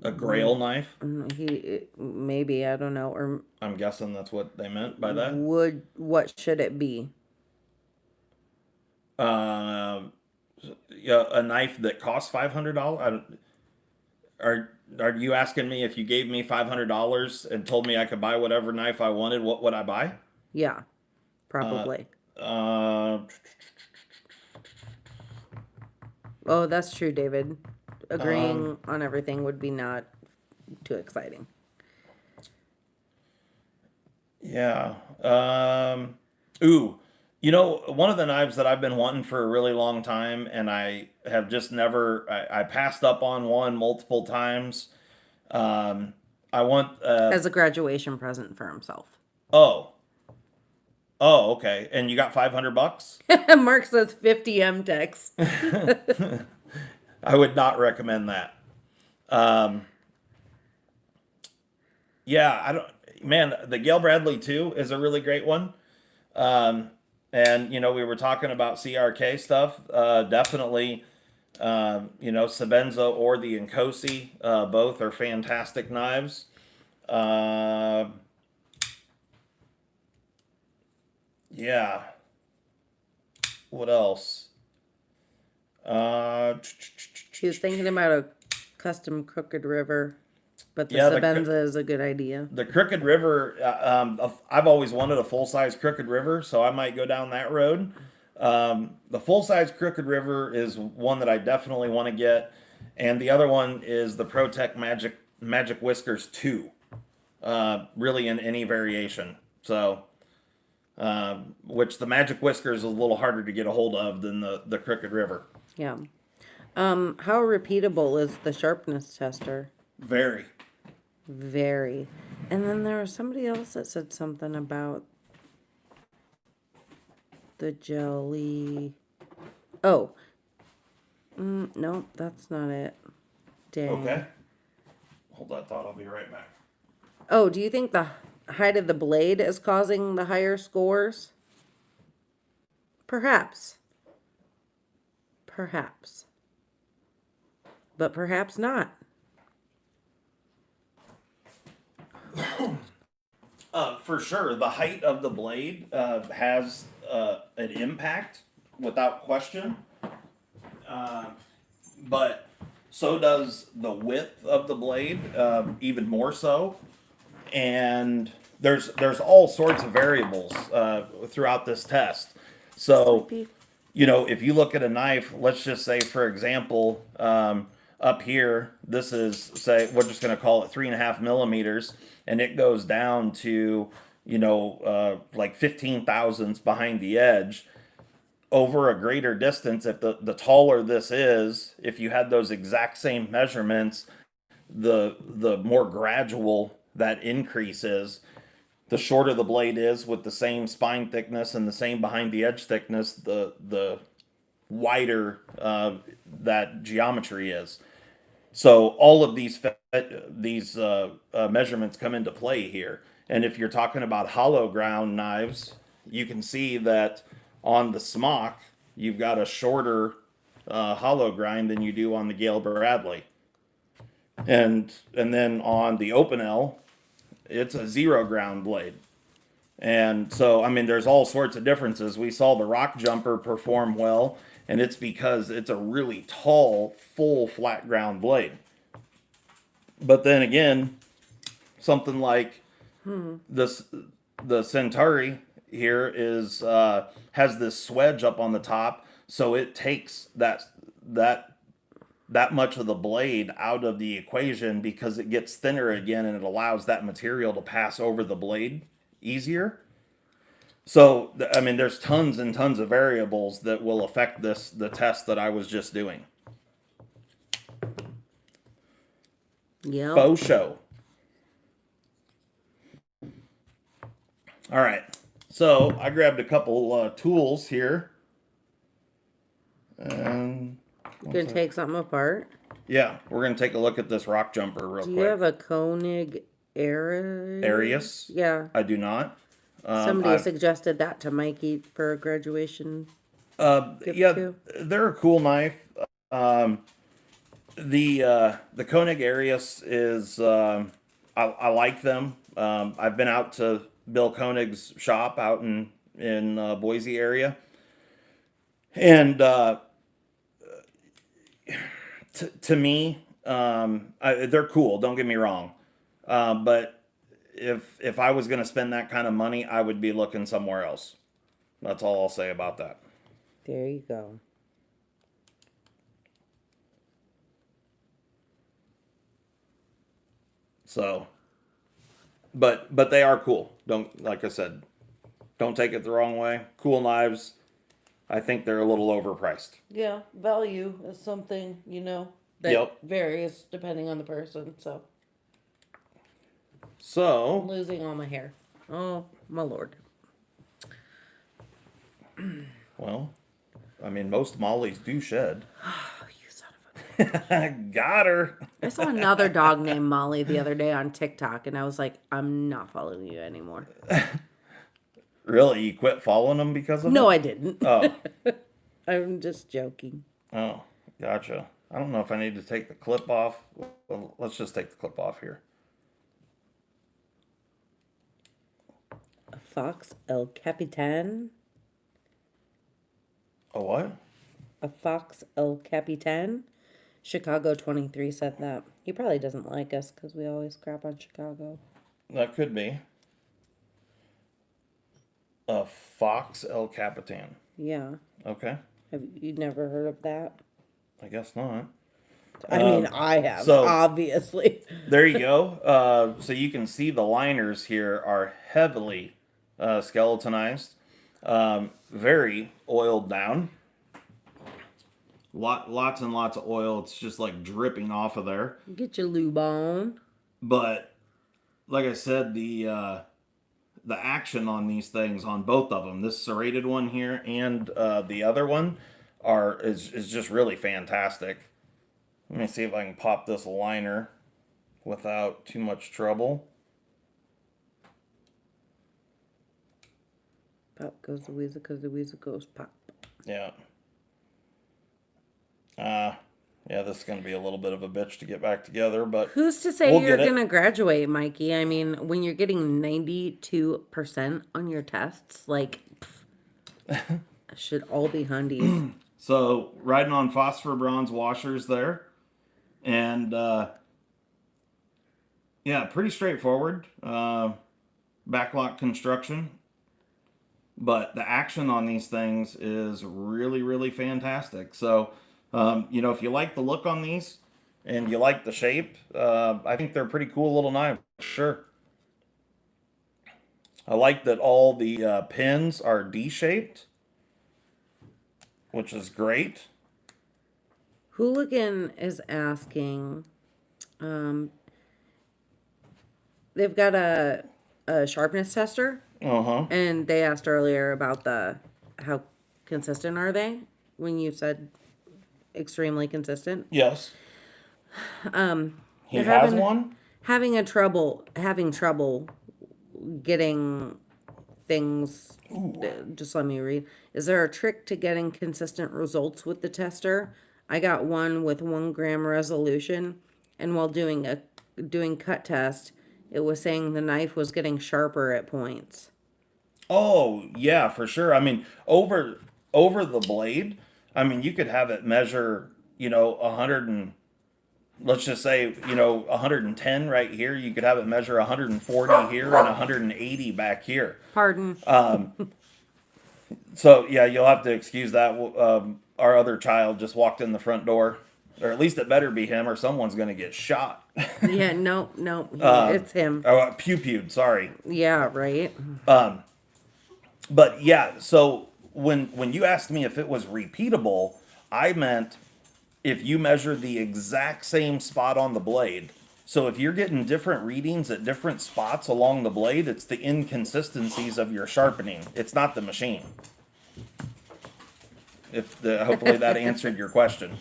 A grail knife. he maybe I don't know, or I'm guessing that's what they meant by that. what should it be? Um, yeah, a knife that costs $500. Are you asking me if you gave me $500 and told me I could buy whatever knife I wanted? What would I buy? Yeah, Uh, probably. uh, Oh, that's true, David. um, Agreeing on everything would be not too exciting. yeah. Ooh, one of the knives that I've been wanting for a really long time, and I have just never. I passed up on one multiple times. Um, I want. As a graduation present for himself. Oh, oh, okay. And you got $500? Mark says 50 MTechs. I would not recommend that. Um, yeah, I don't. Man, the Gail Bradley 2 is a really great one. Um, and we were talking about CRK stuff. Definitely, Sabenza or the Nkosi, both are fantastic knives. Uh, yeah. What else? Uh, He was thinking about a custom Crooked River, but the yeah, Sabenza is a good idea. the Crooked River. I've always wanted a full size Crooked River, so I might go down that road. The full size Crooked River is one that I definitely want to get, and the other one is the ProTech Magic Whiskers 2. Really in any variation. So, which the Magic Whiskers is a little harder to get a hold of than the Crooked River. Yeah. How repeatable is the sharpness tester? Very. Very. And then there was somebody else that said something about the jelly. Oh. No, that's not it. Dang. Okay. Hold that thought. I'll be right back. Oh, do you think the height of the blade is causing the higher scores? Perhaps. Perhaps. But perhaps not. For sure, the height of the blade has an impact without question, uh, but so does the width of the blade, even more so. And there's all sorts of variables throughout this test. So Sleepy. if you look at a knife, let's just say, for example, up here, this is, say, we're just going to call it 3.5 millimeters, and it goes down to, like 15 thousandths behind the edge. Over a greater distance, if the taller this is, if you had those exact same measurements, the more gradual that increase is. The shorter the blade is with the same spine thickness and the same behind the edge thickness, the wider that geometry is. So all of these measurements come into play here. And if you're talking about hollow ground knives, you can see that on the smock you've got a shorter hollow grind than you do on the Gale Bradley, and then on the Open L, it's a zero ground blade. And so, I mean, there's all sorts of differences. We saw the Rock Jumper perform well, and it's because it's a really tall, full, flat ground blade. But then again, something like this, the Centauri here is has this swedge up on the top, so it takes that much of the blade out of the equation because it gets thinner again, and it allows that material to pass over the blade easier. So, I mean, there's tons and tons of variables that will affect the test that I was just doing. Yep. Faux show. All right. So I grabbed a couple tools here. And You gonna take something apart? yeah, we're going to take a look at this Rock Jumper real Do quick. you have a Koenig Arius? Yeah. I do not. Somebody suggested that to Mikey for a graduation gift Yeah, too. they're a cool knife. Um, the Koenig Arius is I like them. I've been out to Bill Koenig's shop out in Boise area, and to me, they're cool. Don't get me wrong, but if I was going to spend that kind of money, I would be looking somewhere else. That's all I'll say about that. There you go. So, but they are cool. Don't, like I said, don't take it the wrong way. Cool knives. I think they're a little overpriced. Yeah, value is something, that Yep. varies depending on the person. So I'm So, losing all my hair. Oh, my lord. well, I mean, most mollies do shed. Oh, you son of a... Got her. I saw another dog named Molly the other day on TikTok, and I was like, I'm not following you anymore. Really? You quit following them because of No, it? I didn't. Oh. I'm just joking. Oh, gotcha. I don't know if I need to take the clip off. Well, let's just take the clip off here. A Fox El Capitan. A what? A Fox El Capitan. Chicago 23 said that. He probably doesn't like us because we always crap on Chicago. That could be. A Fox El Capitan. Yeah. Okay. Have you never heard of that? I guess not. I mean, I have, so- obviously. There you go. So you can see the liners here are heavily skeletonized, very oiled down. Lots and lots of oil. It's just like dripping off of there. Get your lube on. But like I said, the action on these things, on both of them, this serrated one here and the other one, is just really fantastic. Let me see if I can pop this liner without too much trouble. Pop goes the weasel, because the weasel goes pop. Yeah. Yeah, this is going to be a little bit of a bitch to get back together, but Who's to say we'll you're get it. gonna graduate, Mikey? I mean, when you're getting 92% on your tests, like, should all be hundies. So, riding on phosphor bronze washers there. And yeah, pretty straightforward. Backlock construction. But the action on these things is really, really fantastic. So, if you like the look on these and you like the shape, I think they're a pretty cool little knife. Sure. I like that all the pins are D-shaped, which is great. Hooligan is asking, um, they've got a sharpness tester, Uh huh. and they asked earlier about the how consistent are they when you said extremely consistent. Yes. He They're has having one. having trouble getting things. Just let me read. Is there a trick to getting consistent results with the tester? I got one with 1 gram resolution, and while doing cut test, it was saying the knife was getting sharper at points. Oh, yeah, for sure. I mean, over the blade, I mean, you could have it measure, 100 and let's just say, 110 right here. You could have it measure 140 here and 180 back here. Pardon. So, yeah, you'll have to excuse that. Our other child just walked in the front door, or at least it better be him, or someone's going to get shot. Yeah, no, no, it's him. Oh, pew-pewed, sorry. Yeah, right. But yeah, so when you asked me if it was repeatable, I meant if you measure the exact same spot on the blade. So if you're getting different readings at different spots along the blade, it's the inconsistencies of your sharpening. It's not the machine. Hopefully that answered your question.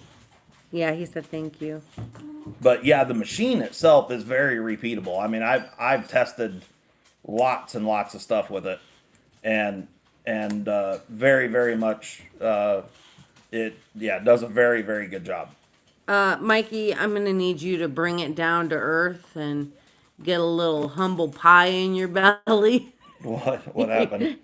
Yeah, he said thank you. But yeah, the machine itself is very repeatable. I mean, I've tested lots and lots of stuff with it, and very very much it does a very very good job. Mikey, I'm gonna need you to bring it down to earth and get a little humble pie in your belly. What happened?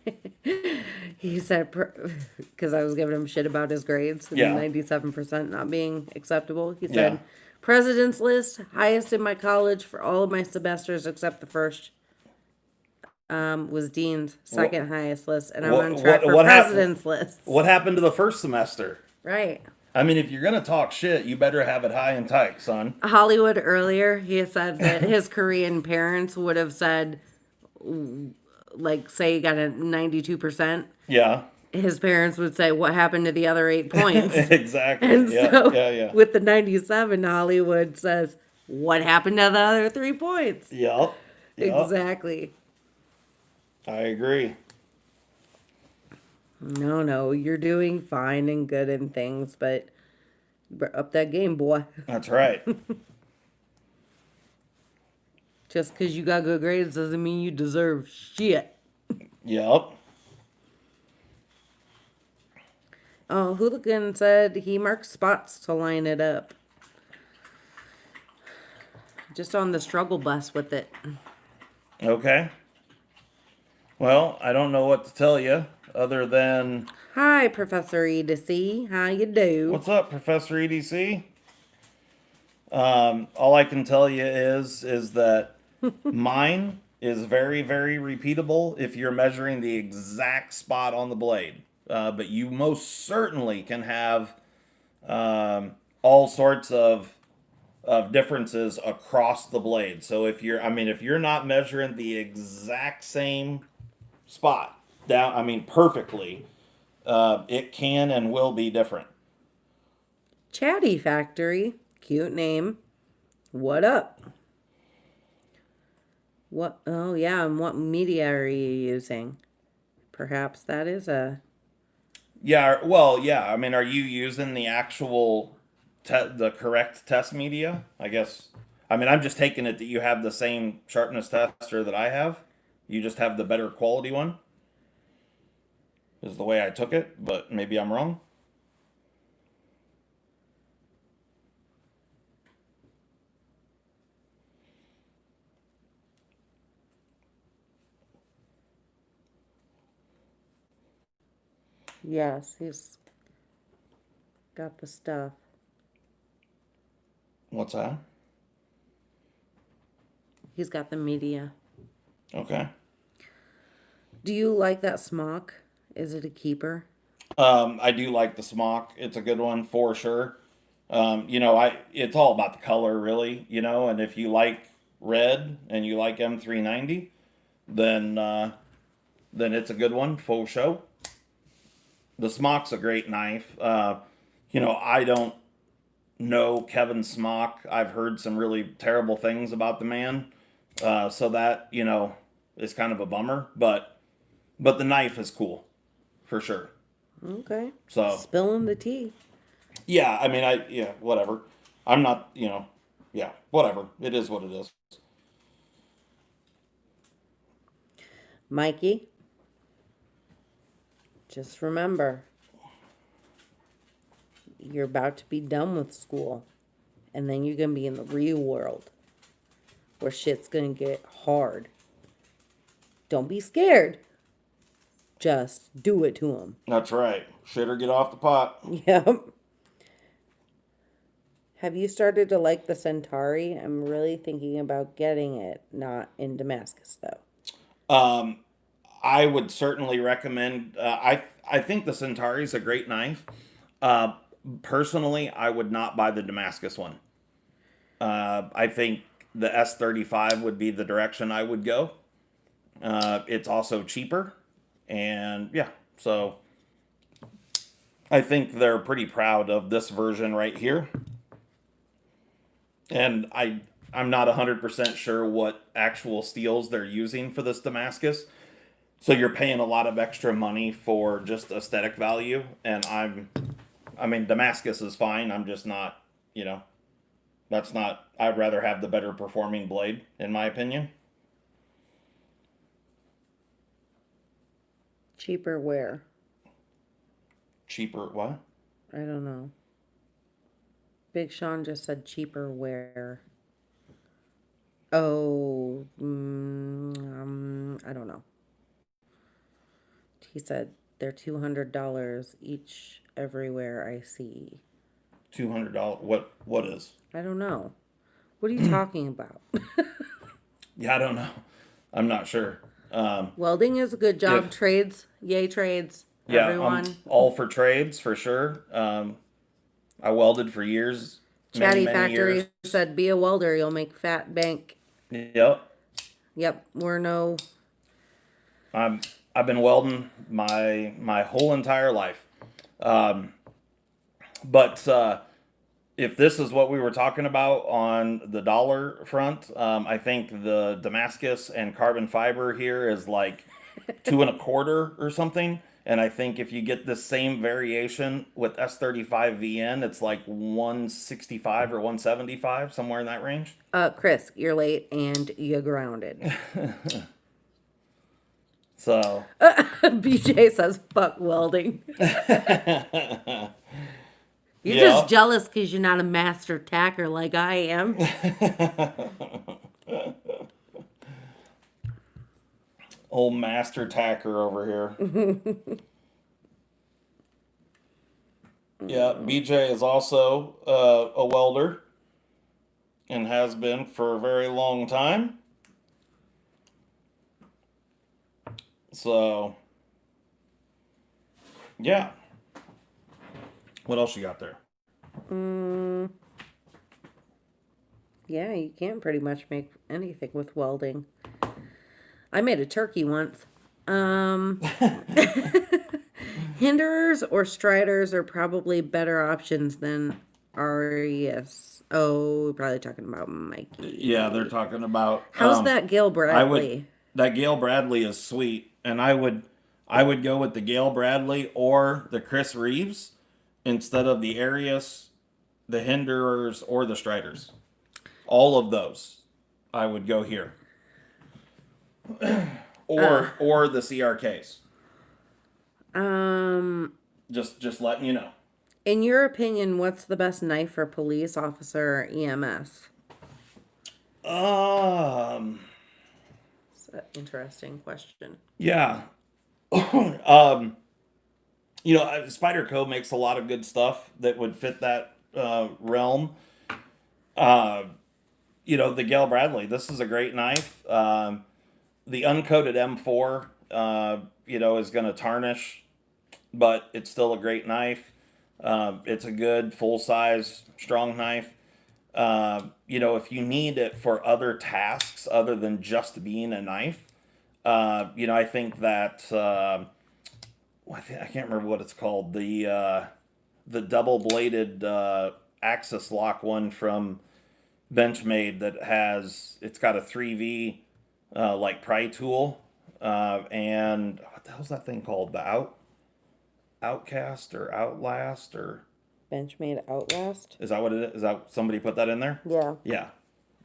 He said, because I was giving him shit about his grades and Yeah. 97% not being acceptable. He Yeah. said, President's list, highest in my college for all of my semesters except the first. Was Dean's second highest list, and I'm on track for President's list. What happened to the first semester? Right. I mean, if you're gonna talk shit, you better have it high and tight, son. Hollywood earlier, he said that his Korean parents would have said, like, say he got a 92%. Yeah. His parents would say, "What happened to the other 8 points?" Exactly. And yeah, so, yeah. with the 97, Hollywood says, "What happened to the other 3 points?" Yep. Exactly. I agree. No, you're doing fine and good in things, but up that game, boy. That's right. Just because you got good grades doesn't mean you deserve shit. Yep. Oh, Hooligan said he marked spots to line it up. Just on the struggle bus with it. Okay. Well, I don't know what to tell you other than Hi, Professor EDC. How you do? what's up, Professor EDC? All I can tell you is that mine is very, very repeatable if you're measuring the exact spot on the blade. But you most certainly can have all sorts of differences across the blade. So if you're not measuring the exact same spot down, perfectly, it can and will be different. Chatty Factory. Cute name. What up? What? Oh, yeah. And what media are you using? Perhaps that is a. Yeah, well, yeah. Are you using the actual the correct test media? I guess. I'm just taking it that you have the same sharpness tester that I have. You just have the better quality one. Is the way I took it, but maybe I'm wrong. Yes, he's got the stuff. What's that? He's got the media. Okay. Do you like that smock? Is it a keeper? I do like the smock. It's a good one for sure. It's all about the color, really. And if you like red and you like M390, then then it's a good one, full show. The smock's a great knife. I don't know Kevin Smock. I've heard some really terrible things about the man, so that is kind of a bummer. But the knife is cool for sure. Okay. So Spilling the tea. yeah, I mean, whatever. I'm not, yeah, whatever. It is what it is. Mikey, just remember, you're about to be done with school. And then you're going to be in the real world where shit's going to get hard. Don't be scared. Just do it to him. That's right. Shit or get off the pot. Yep. Have you started to like the Centauri? I'm really thinking about getting it, not in Damascus though. Um, I would certainly recommend. I think the Centauri is a great knife. Uh, Personally, I would not buy the Damascus one. I think the S35 would be the direction I would go. It's also cheaper, and yeah, so I think they're pretty proud of this version right here. And I'm not 100% sure what actual steels they're using for this Damascus. So you're paying a lot of extra money for just aesthetic value, and I mean Damascus is fine. I'm just not, that's not. I'd rather have the better performing blade, in my opinion. Cheaper where? Cheaper, what? I don't know. Big Sean just said cheaper where. Oh, I don't know. He said they're $200 each everywhere I see. $200. What is? I don't know. What are you talking about? Yeah, I don't know. I'm not sure. Welding is a good job. If Trades, yay trades, Yeah, I'm everyone. all for trades for sure. I welded for years, many Chatty many years. Factory said be a welder, you'll make fat bank. Yep. Yep, we're no. I'm I've been welding my whole entire life. Um, but if this is what we were talking about on the dollar front, I think the Damascus and carbon fiber here is like 2.25 or something. And I think if you get the same variation with S35 VN, it's like 165 or 175, somewhere in that range. Chris, you're late and you're grounded. So, BJ says fuck welding. You're yeah. just jealous because you're not a master tacker like I am. Old master tacker over here. Yeah, BJ is also a welder and has been for a very long time. So, yeah. What else you got there? Yeah, you can pretty much make anything with welding. I made a turkey once. Hinderers or striders are probably better options than RES. Oh, we're probably talking about Mikey. Yeah, they're talking about. How's that Gil I would. Bradley? That Gail Bradley is sweet, and I would go with the Gail Bradley or the Chris Reeves instead of the Arius, the Hinderers, or the Striders. All of those, I would go here. Or the CRKs. Just letting you know. In your opinion, what's the best knife for police officer or EMS? It's an interesting question. Yeah. Spyderco makes a lot of good stuff that would fit that realm. Uh, the Gale Bradley. This is a great knife. The uncoated M4, is going to tarnish, but it's still a great knife. It's a good full size strong knife. If you need it for other tasks other than just being a knife, I think that I can't remember what it's called. The double bladed axis lock one from Benchmade that it's got a 3V like pry tool, and what the hell's that thing called? The Outcast or Outlast, or Benchmade Outlast. is that what it is? Is that somebody put that in there? Yeah. Yeah,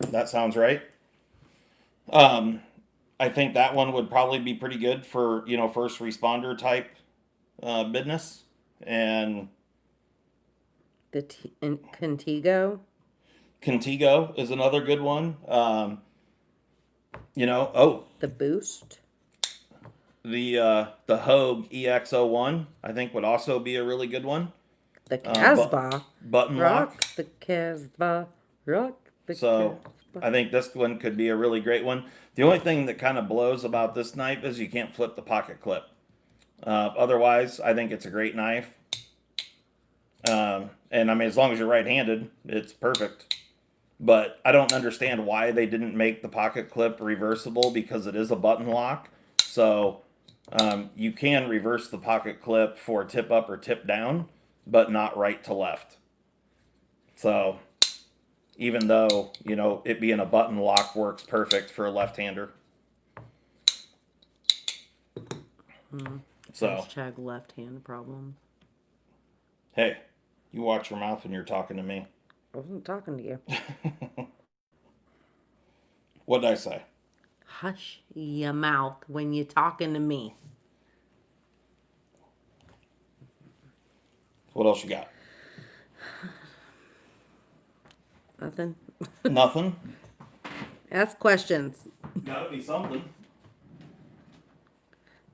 that sounds right. Um, I think that one would probably be pretty good for first responder type business, and Contigo. Contigo is another good one. Oh, The Boost. the Hogue EX01 I think would also be a really good one. The Casbah. Button lock. Rock the Casbah. Rock the So Casbah. I think this one could be a really great one. The only thing that kind of blows about this knife is you can't flip the pocket clip. Otherwise, I think it's a great knife. And I mean, as long as you're right-handed, it's perfect. But I don't understand why they didn't make the pocket clip reversible, because it is a button lock. So you can reverse the pocket clip for tip up or tip down, but not right to left. So even though, it being a button lock works perfect for a left-hander. So, Hashtag left hand problem. hey, you watch your mouth when you're talking to me. I wasn't talking to you. What did I say? Hush your mouth when you're talking to me. What else you got? Nothing. Nothing? Ask questions. Gotta be something.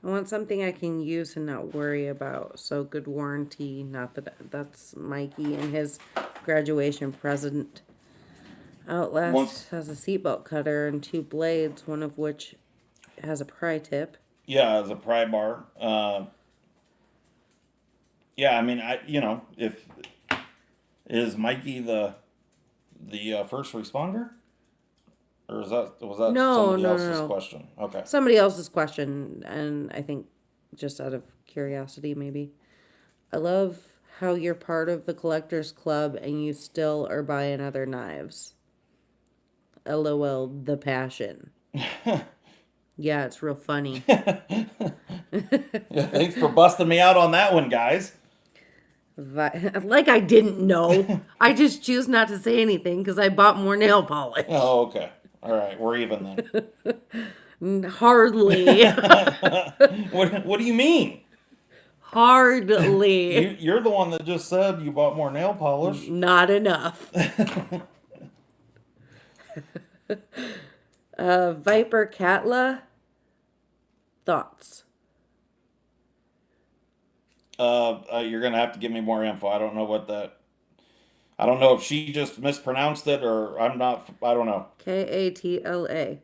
I want something I can use and not worry about. So good warranty. Not that that's Mikey and his graduation present. Outlast has a seatbelt cutter and 2 blades, one of which has a pry tip. Yeah, as a pry bar. Yeah, I mean, if is Mikey the first responder, or was that No, somebody no, else's no. question? Okay. Somebody else's question, and I think just out of curiosity, maybe. I love how you're part of the collector's club and you still are buying other knives. LOL, the passion. Yeah, it's real funny. Yeah, thanks for busting me out on that one, guys. Like I didn't know. I just choose not to say anything because I bought more nail polish. Oh, okay. All right, we're even then. Hardly. What do you mean? Hardly. You're the one that just said you bought more nail polish. Not enough. Viper Catla. Thoughts? You're gonna have to give me more info. I don't know what that. I don't know if she just mispronounced it, or I'm not. I don't know. Katla.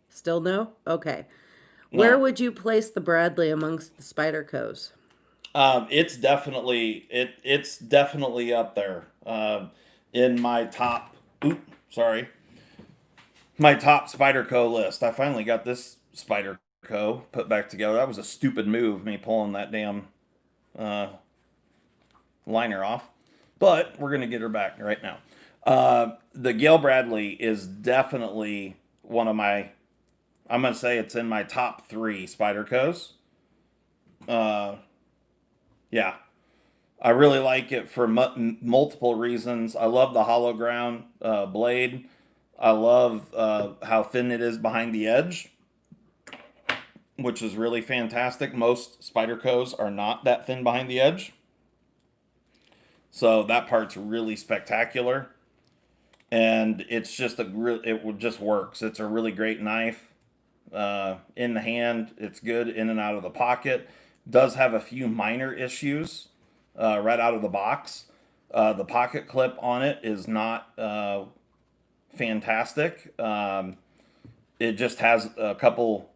Still no? Okay. No. Where would you place the Bradley amongst the Spydercos? It's definitely up there. In my top. Sorry. My top Spyderco list. I finally got this Spyderco put back together. That was a stupid move, me pulling that damn liner off. But we're gonna get her back right now. The Gale Bradley is definitely one of my. I'm gonna say it's in my top 3 Spydercos. Yeah, I really like it for multiple reasons. I love the hollow ground blade. I love how thin it is behind the edge, which is really fantastic. Most Spydercos are not that thin behind the edge. So that part's really spectacular. And it's just it just works. It's a really great knife. In the hand, it's good in and out of the pocket. does have a few minor issues right out of the box. The pocket clip on it is not fantastic. It just has a couple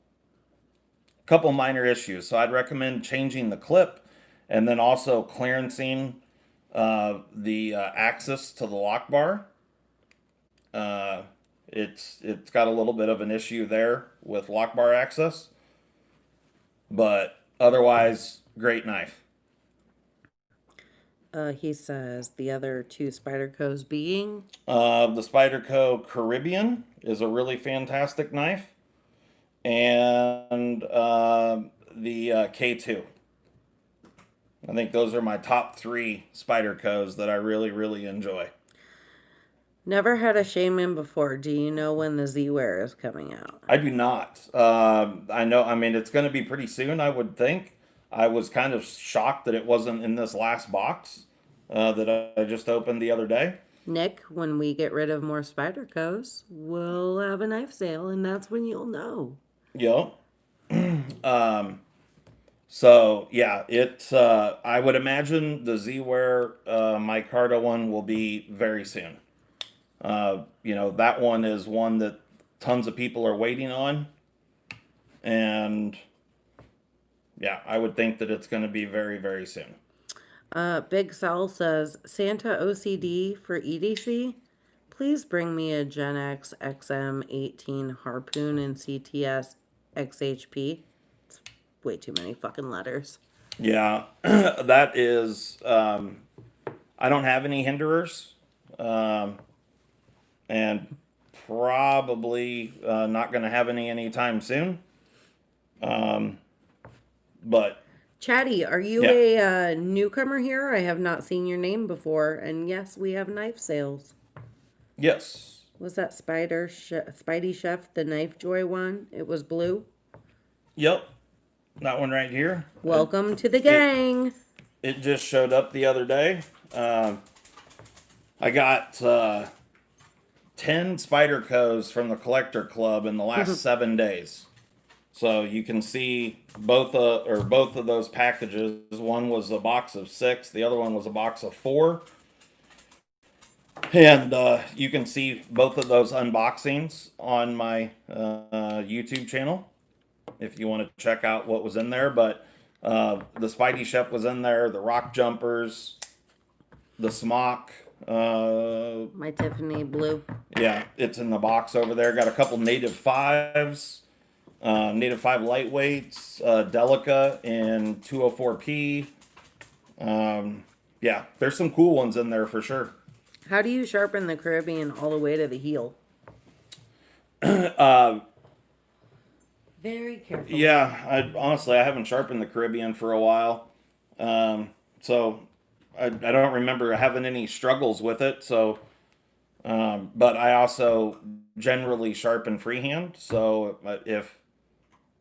minor issues. So I'd recommend changing the clip and then also clearancing the axis to the lock bar. It's got a little bit of an issue there with lock bar access, but otherwise, great knife. He says the other two Spyderco's being. The Spyderco Caribbean is a really fantastic knife, and the K2. I think those are my top three Spydercos that I really, really enjoy. Never had a Shaman before. Do you know when the Z-Wear is coming out? I do not. I know. I mean, it's going to be pretty soon, I would think. I was kind of shocked that it wasn't in this last box that I just opened the other day. Nick, when we get rid of more Spyderco's, we'll have a knife sale, and that's when you'll know. Yep. So yeah, it's. I would imagine the Z-Wear micarta one will be very soon. That one is one that tons of people are waiting on, and yeah, I would think that it's going to be very, very soon. Big Sal says, Santa OCD for EDC. Please bring me a Gen X XM18 Harpoon and CTS XHP. It's way too many fucking letters. Yeah, that is. I don't have any hinderers, and probably not going to have any anytime soon. But Chatty, are you a newcomer here? I have not seen your name before. And yes, we have knife sales. yes, Was that Spidey Chef, the Knife Joy one? It was blue. yep, that one right here. Welcome to the gang. It just showed up the other day. I got 10 Spydercos from the Collector Club in the last 7 days. So you can see both of those packages. One was a box of 6, the other one was a box of 4. And you can see both of those unboxings on my YouTube channel if you want to check out what was in there. But the Spidey Chef was in there, the rock jumpers, the smock. My Tiffany blue. Yeah, it's in the box over there. Got a couple native 5s. Native 5 lightweights, Delica in 204p. Yeah, there's some cool ones in there for sure. How do you sharpen the Caribbean all the way to the heel? Very careful. Yeah, honestly, I haven't sharpened the Caribbean for a while. So I don't remember having any struggles with it. So, but I also generally sharpen freehand. So if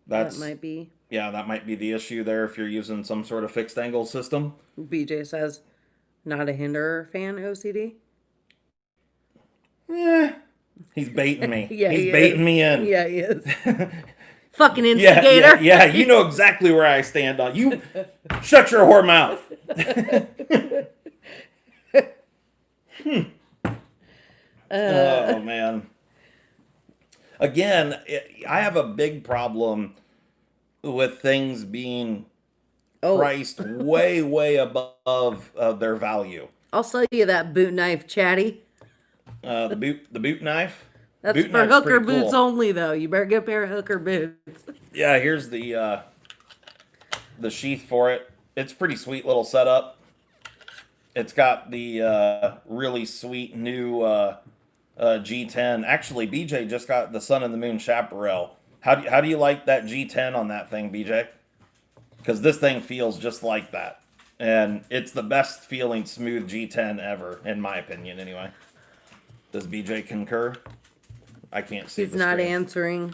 that might be. Yeah, that might be the issue there if you're using some sort of fixed angle system. BJ says, not a hinderer fan, OCD? Yeah. He's baiting me. Yeah, he's baiting me in. Yeah, he is. Fucking instigator. Yeah, you know exactly where I stand on. You shut your whore mouth. Oh, man. Again, I have a big problem with things being priced way, way above their value. I'll sell you that boot knife, Chatty. The boot knife. That's boot for hooker cool. boots only, though. You better get a pair of hooker boots. Yeah, here's the sheath for it. It's pretty sweet little setup. It's got the really sweet new G10. Actually, BJ just got the Sun and the Moon Chaparral. How do you like that G10 on that thing, BJ? Because this thing feels just like that. And it's the best feeling smooth G10 ever, in my opinion, anyway. Does BJ concur? I can't see. He's not answering.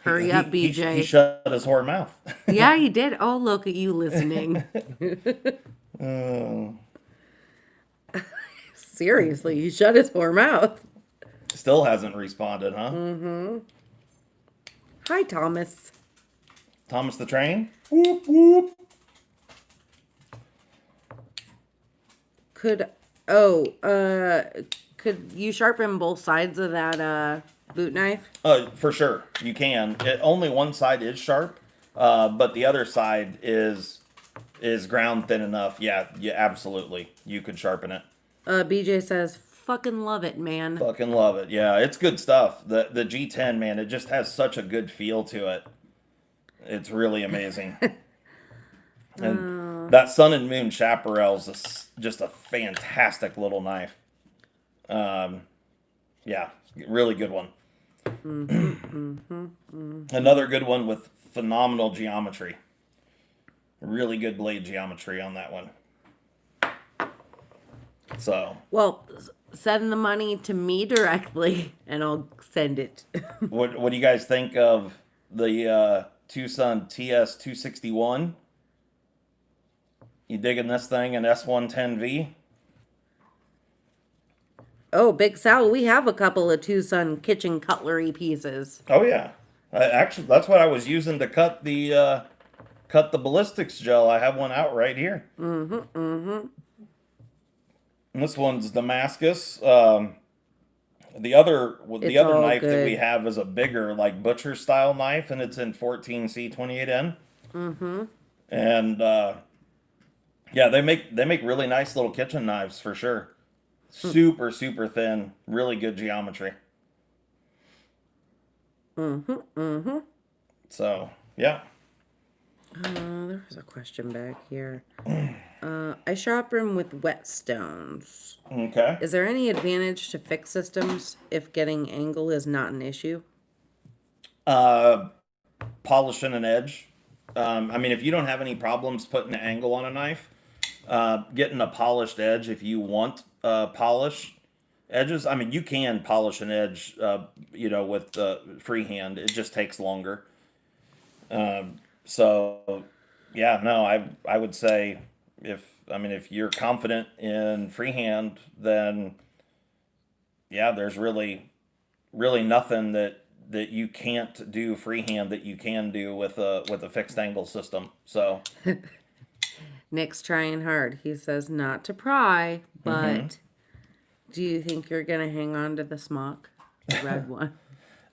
Hurry up, BJ. He shut his whore mouth. Yeah, he did. Oh, look at you listening. Seriously, he shut his whore mouth. Still hasn't responded, huh? Mm-hmm. Hi, Thomas. Thomas the Train. Whoop whoop. Could oh could you sharpen both sides of that boot knife? For sure, you can. Only one side is sharp, but the other side is ground thin enough. Yeah, yeah, absolutely. You could sharpen it. BJ says, "Fucking love it, man." Fucking love it. Yeah, it's good stuff. The G10, man, it just has such a good feel to it. It's really amazing. And that Sun and Moon Chaparral's just a fantastic little knife. Yeah, really good one. Another good one with phenomenal geometry. Really good blade geometry on that one. So, Well, send the money to me directly, and I'll send it. what do you guys think of the Tucson TS 261? You digging this thing in S110V? Oh, Big Sal, we have a couple of Tucson kitchen cutlery pieces. Oh yeah, actually that's what I was using to cut the ballistics gel. I have one out right here. And this one's Damascus. The other It's other all knife that we good. have is a bigger, like butcher style knife, and it's in 14C28N. And yeah, they make really nice little kitchen knives for sure. Super super thin, really good geometry. So yeah, There was a question back here. I sharpen with whetstones. okay. Is there any advantage to fixed systems if getting angle is not an issue? Uh, Polishing an edge. I mean, if you don't have any problems putting an angle on a knife, getting a polished edge if you want polish edges. I mean, you can polish an edge, with freehand. It just takes longer. So, yeah, no, I would say if you're confident in freehand, then yeah, there's really nothing that you can't do freehand that you can do with a fixed angle system. So, Nick's trying hard. He says not to pry, but do you think you're gonna hang on to the smock, the red one?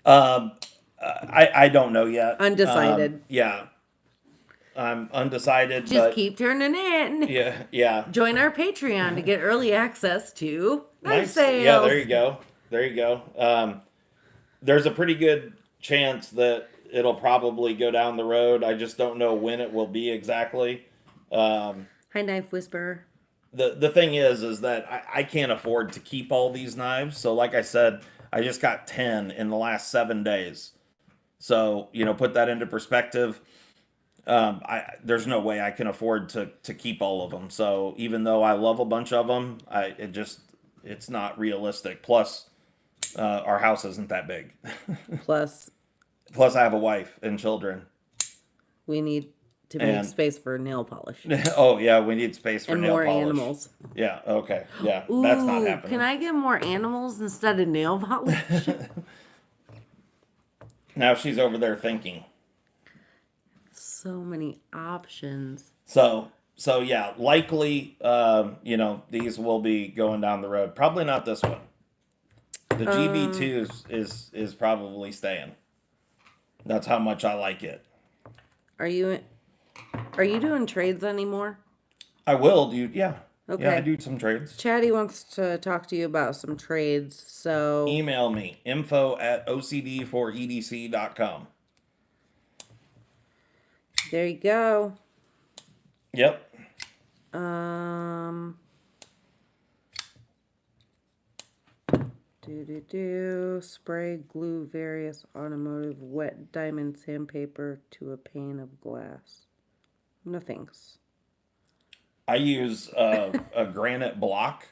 I don't know yet. Undecided. Yeah, I'm undecided, Just but keep turning in. yeah. Join our Patreon to get early access to knife Nice. sales. Yeah, there you go. There you go. There's a pretty good chance that it'll probably go down the road. I just don't know when it will be exactly. Hi, Knife Whisperer. The thing is that I can't afford to keep all these knives. So like I said, I just got 10 in the last 7 days. So, put that into perspective. There's no way I can afford to keep all of them. So even though I love a bunch of them, it's not realistic. Plus, our house isn't that big. Plus, Plus, I have a wife and children. we need to make And space for nail polish oh yeah, we need space for and nail more polish. animals. Yeah. Okay. Yeah, Ooh, that's not happening. can I get more animals instead of nail polish? Now she's over there thinking. So many options. So yeah, likely, these will be going down the road. Probably not this one. The GB2 is probably staying. That's how much I like it. Are you doing trades anymore? I will do. Yeah. Okay. Yeah, I do some trades. Chatty wants to talk to you about some trades, so Email me info@ocd4edc.com. there you go. Yep. Spray glue various automotive wet diamond sandpaper to a pane of glass. No thanks. I use a granite block.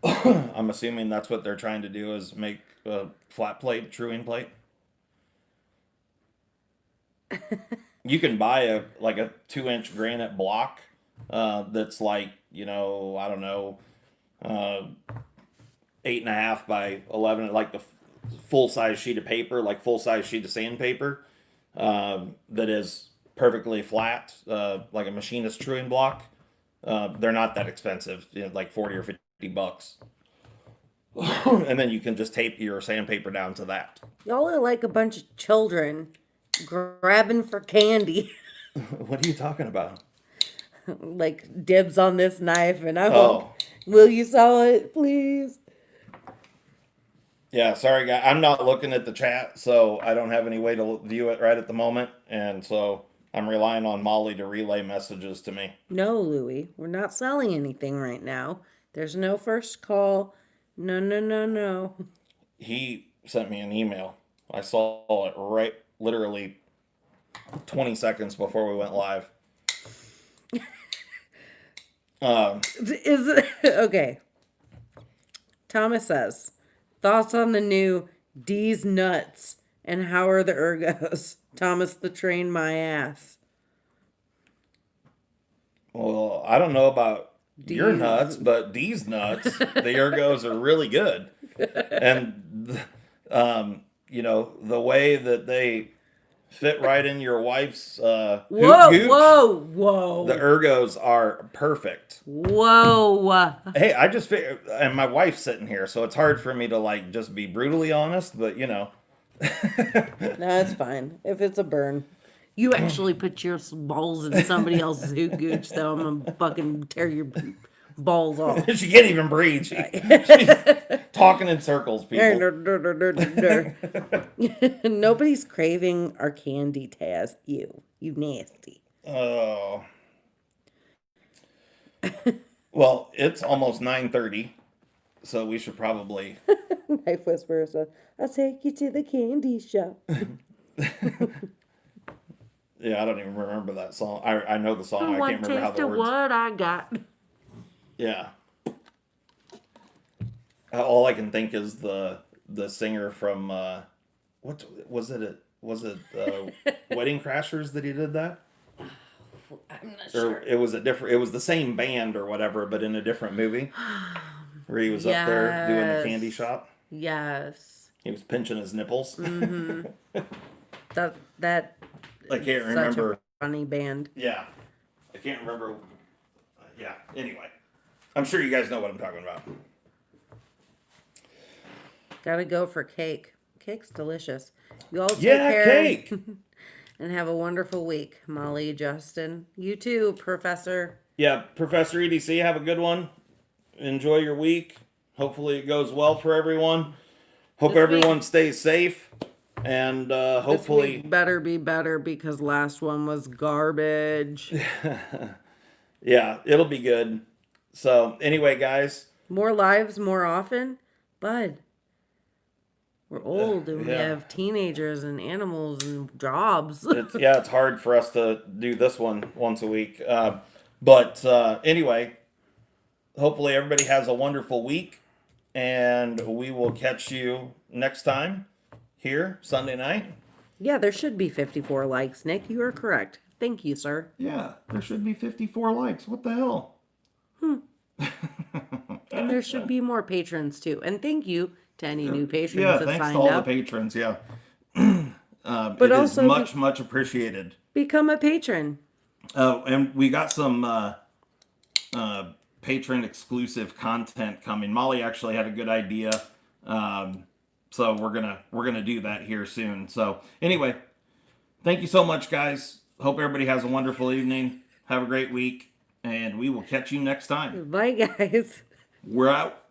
I'm assuming that's what they're trying to do is make a flat plate, truing plate. You can buy a 2-inch granite block that's like, I don't know, 8.5 by 11, like the full size sheet of paper, like full size sheet of sandpaper. That is perfectly flat, like a machinist truing block. They're not that expensive, like 40 or $50. And then you can just tape your sandpaper down to that. Y'all are like a bunch of children grabbing for candy. What are you talking about? Like dibs on this knife, and I won't. Oh, Will you sell it, please? yeah, sorry, guy. I'm not looking at the chat, so I don't have any way to view it right at the moment. And so I'm relying on Molly to relay messages to me. No, Louie, we're not selling anything right now. There's no first call. No, no, no, no. He sent me an email. I saw it right, literally 20 seconds before we went live. Is it okay? Thomas says, thoughts on the new D's nuts and how are the ergos? Thomas the train my ass. Well, I don't know about your nuts, but these nuts, the ergos are really good. And, the way that they fit right in your wife's Whoa, gooch, whoa. the ergos are perfect. Whoa. Hey, I just figured, and my wife's sitting here, so it's hard for me to like just be brutally honest, but No, it's fine. If it's a burn. You actually put your balls in somebody else's gooch, though. I'm gonna fucking tear your balls off. she can't even breathe. She's talking in circles, people. Nobody's craving our candy, Taz. You nasty. Oh. Well, it's almost 9:30, so we should probably. Knife Whisperer said, I'll take you to the candy shop. Yeah, I don't even remember that song. I know the song. I can't remember how the words. What I got. Yeah. All I can think is the singer from what was it? Was it Wedding Crashers that he did that? I'm not Or sure. it was it was the same band or whatever, but in a different movie. Where he was up there doing the candy shop. Yes. He was pinching his nipples. Mm-hmm. that I can't such remember. a funny band. Yeah. I can't remember. Yeah. Anyway. I'm sure you guys know what I'm talking about. Gotta go for cake. Cake's delicious. You all take Yeah, care. cake. And have a wonderful week. Molly, Justin. You too, Professor. Yeah, Professor EDC, have a good one. Enjoy your week. Hopefully it goes well for everyone. Hope everyone stays safe. And hopefully... This week better be better because last one was garbage. Yeah, it'll be good. So, anyway, guys. More lives more often? Bud. We're old and we have teenagers and animals and jobs. It's hard for us to do this one once a week. But anyway, hopefully everybody has a wonderful week. And we will catch you next time here, Sunday night. Yeah, there should be 54 likes, Nick. You are correct. Thank you, sir. Yeah, there should be 54 likes. What the hell? And there should be more patrons, too. And thank you to any new patrons that thanks signed to all up. the patrons, yeah. But it also is much appreciated. Become a patron. Oh, and we got some patron exclusive content coming. Molly actually had a good idea. So we're gonna do that here soon. So anyway, thank you so much, guys. Hope everybody has a wonderful evening. Have a great week, and we will catch you next time. Bye, guys. We're out.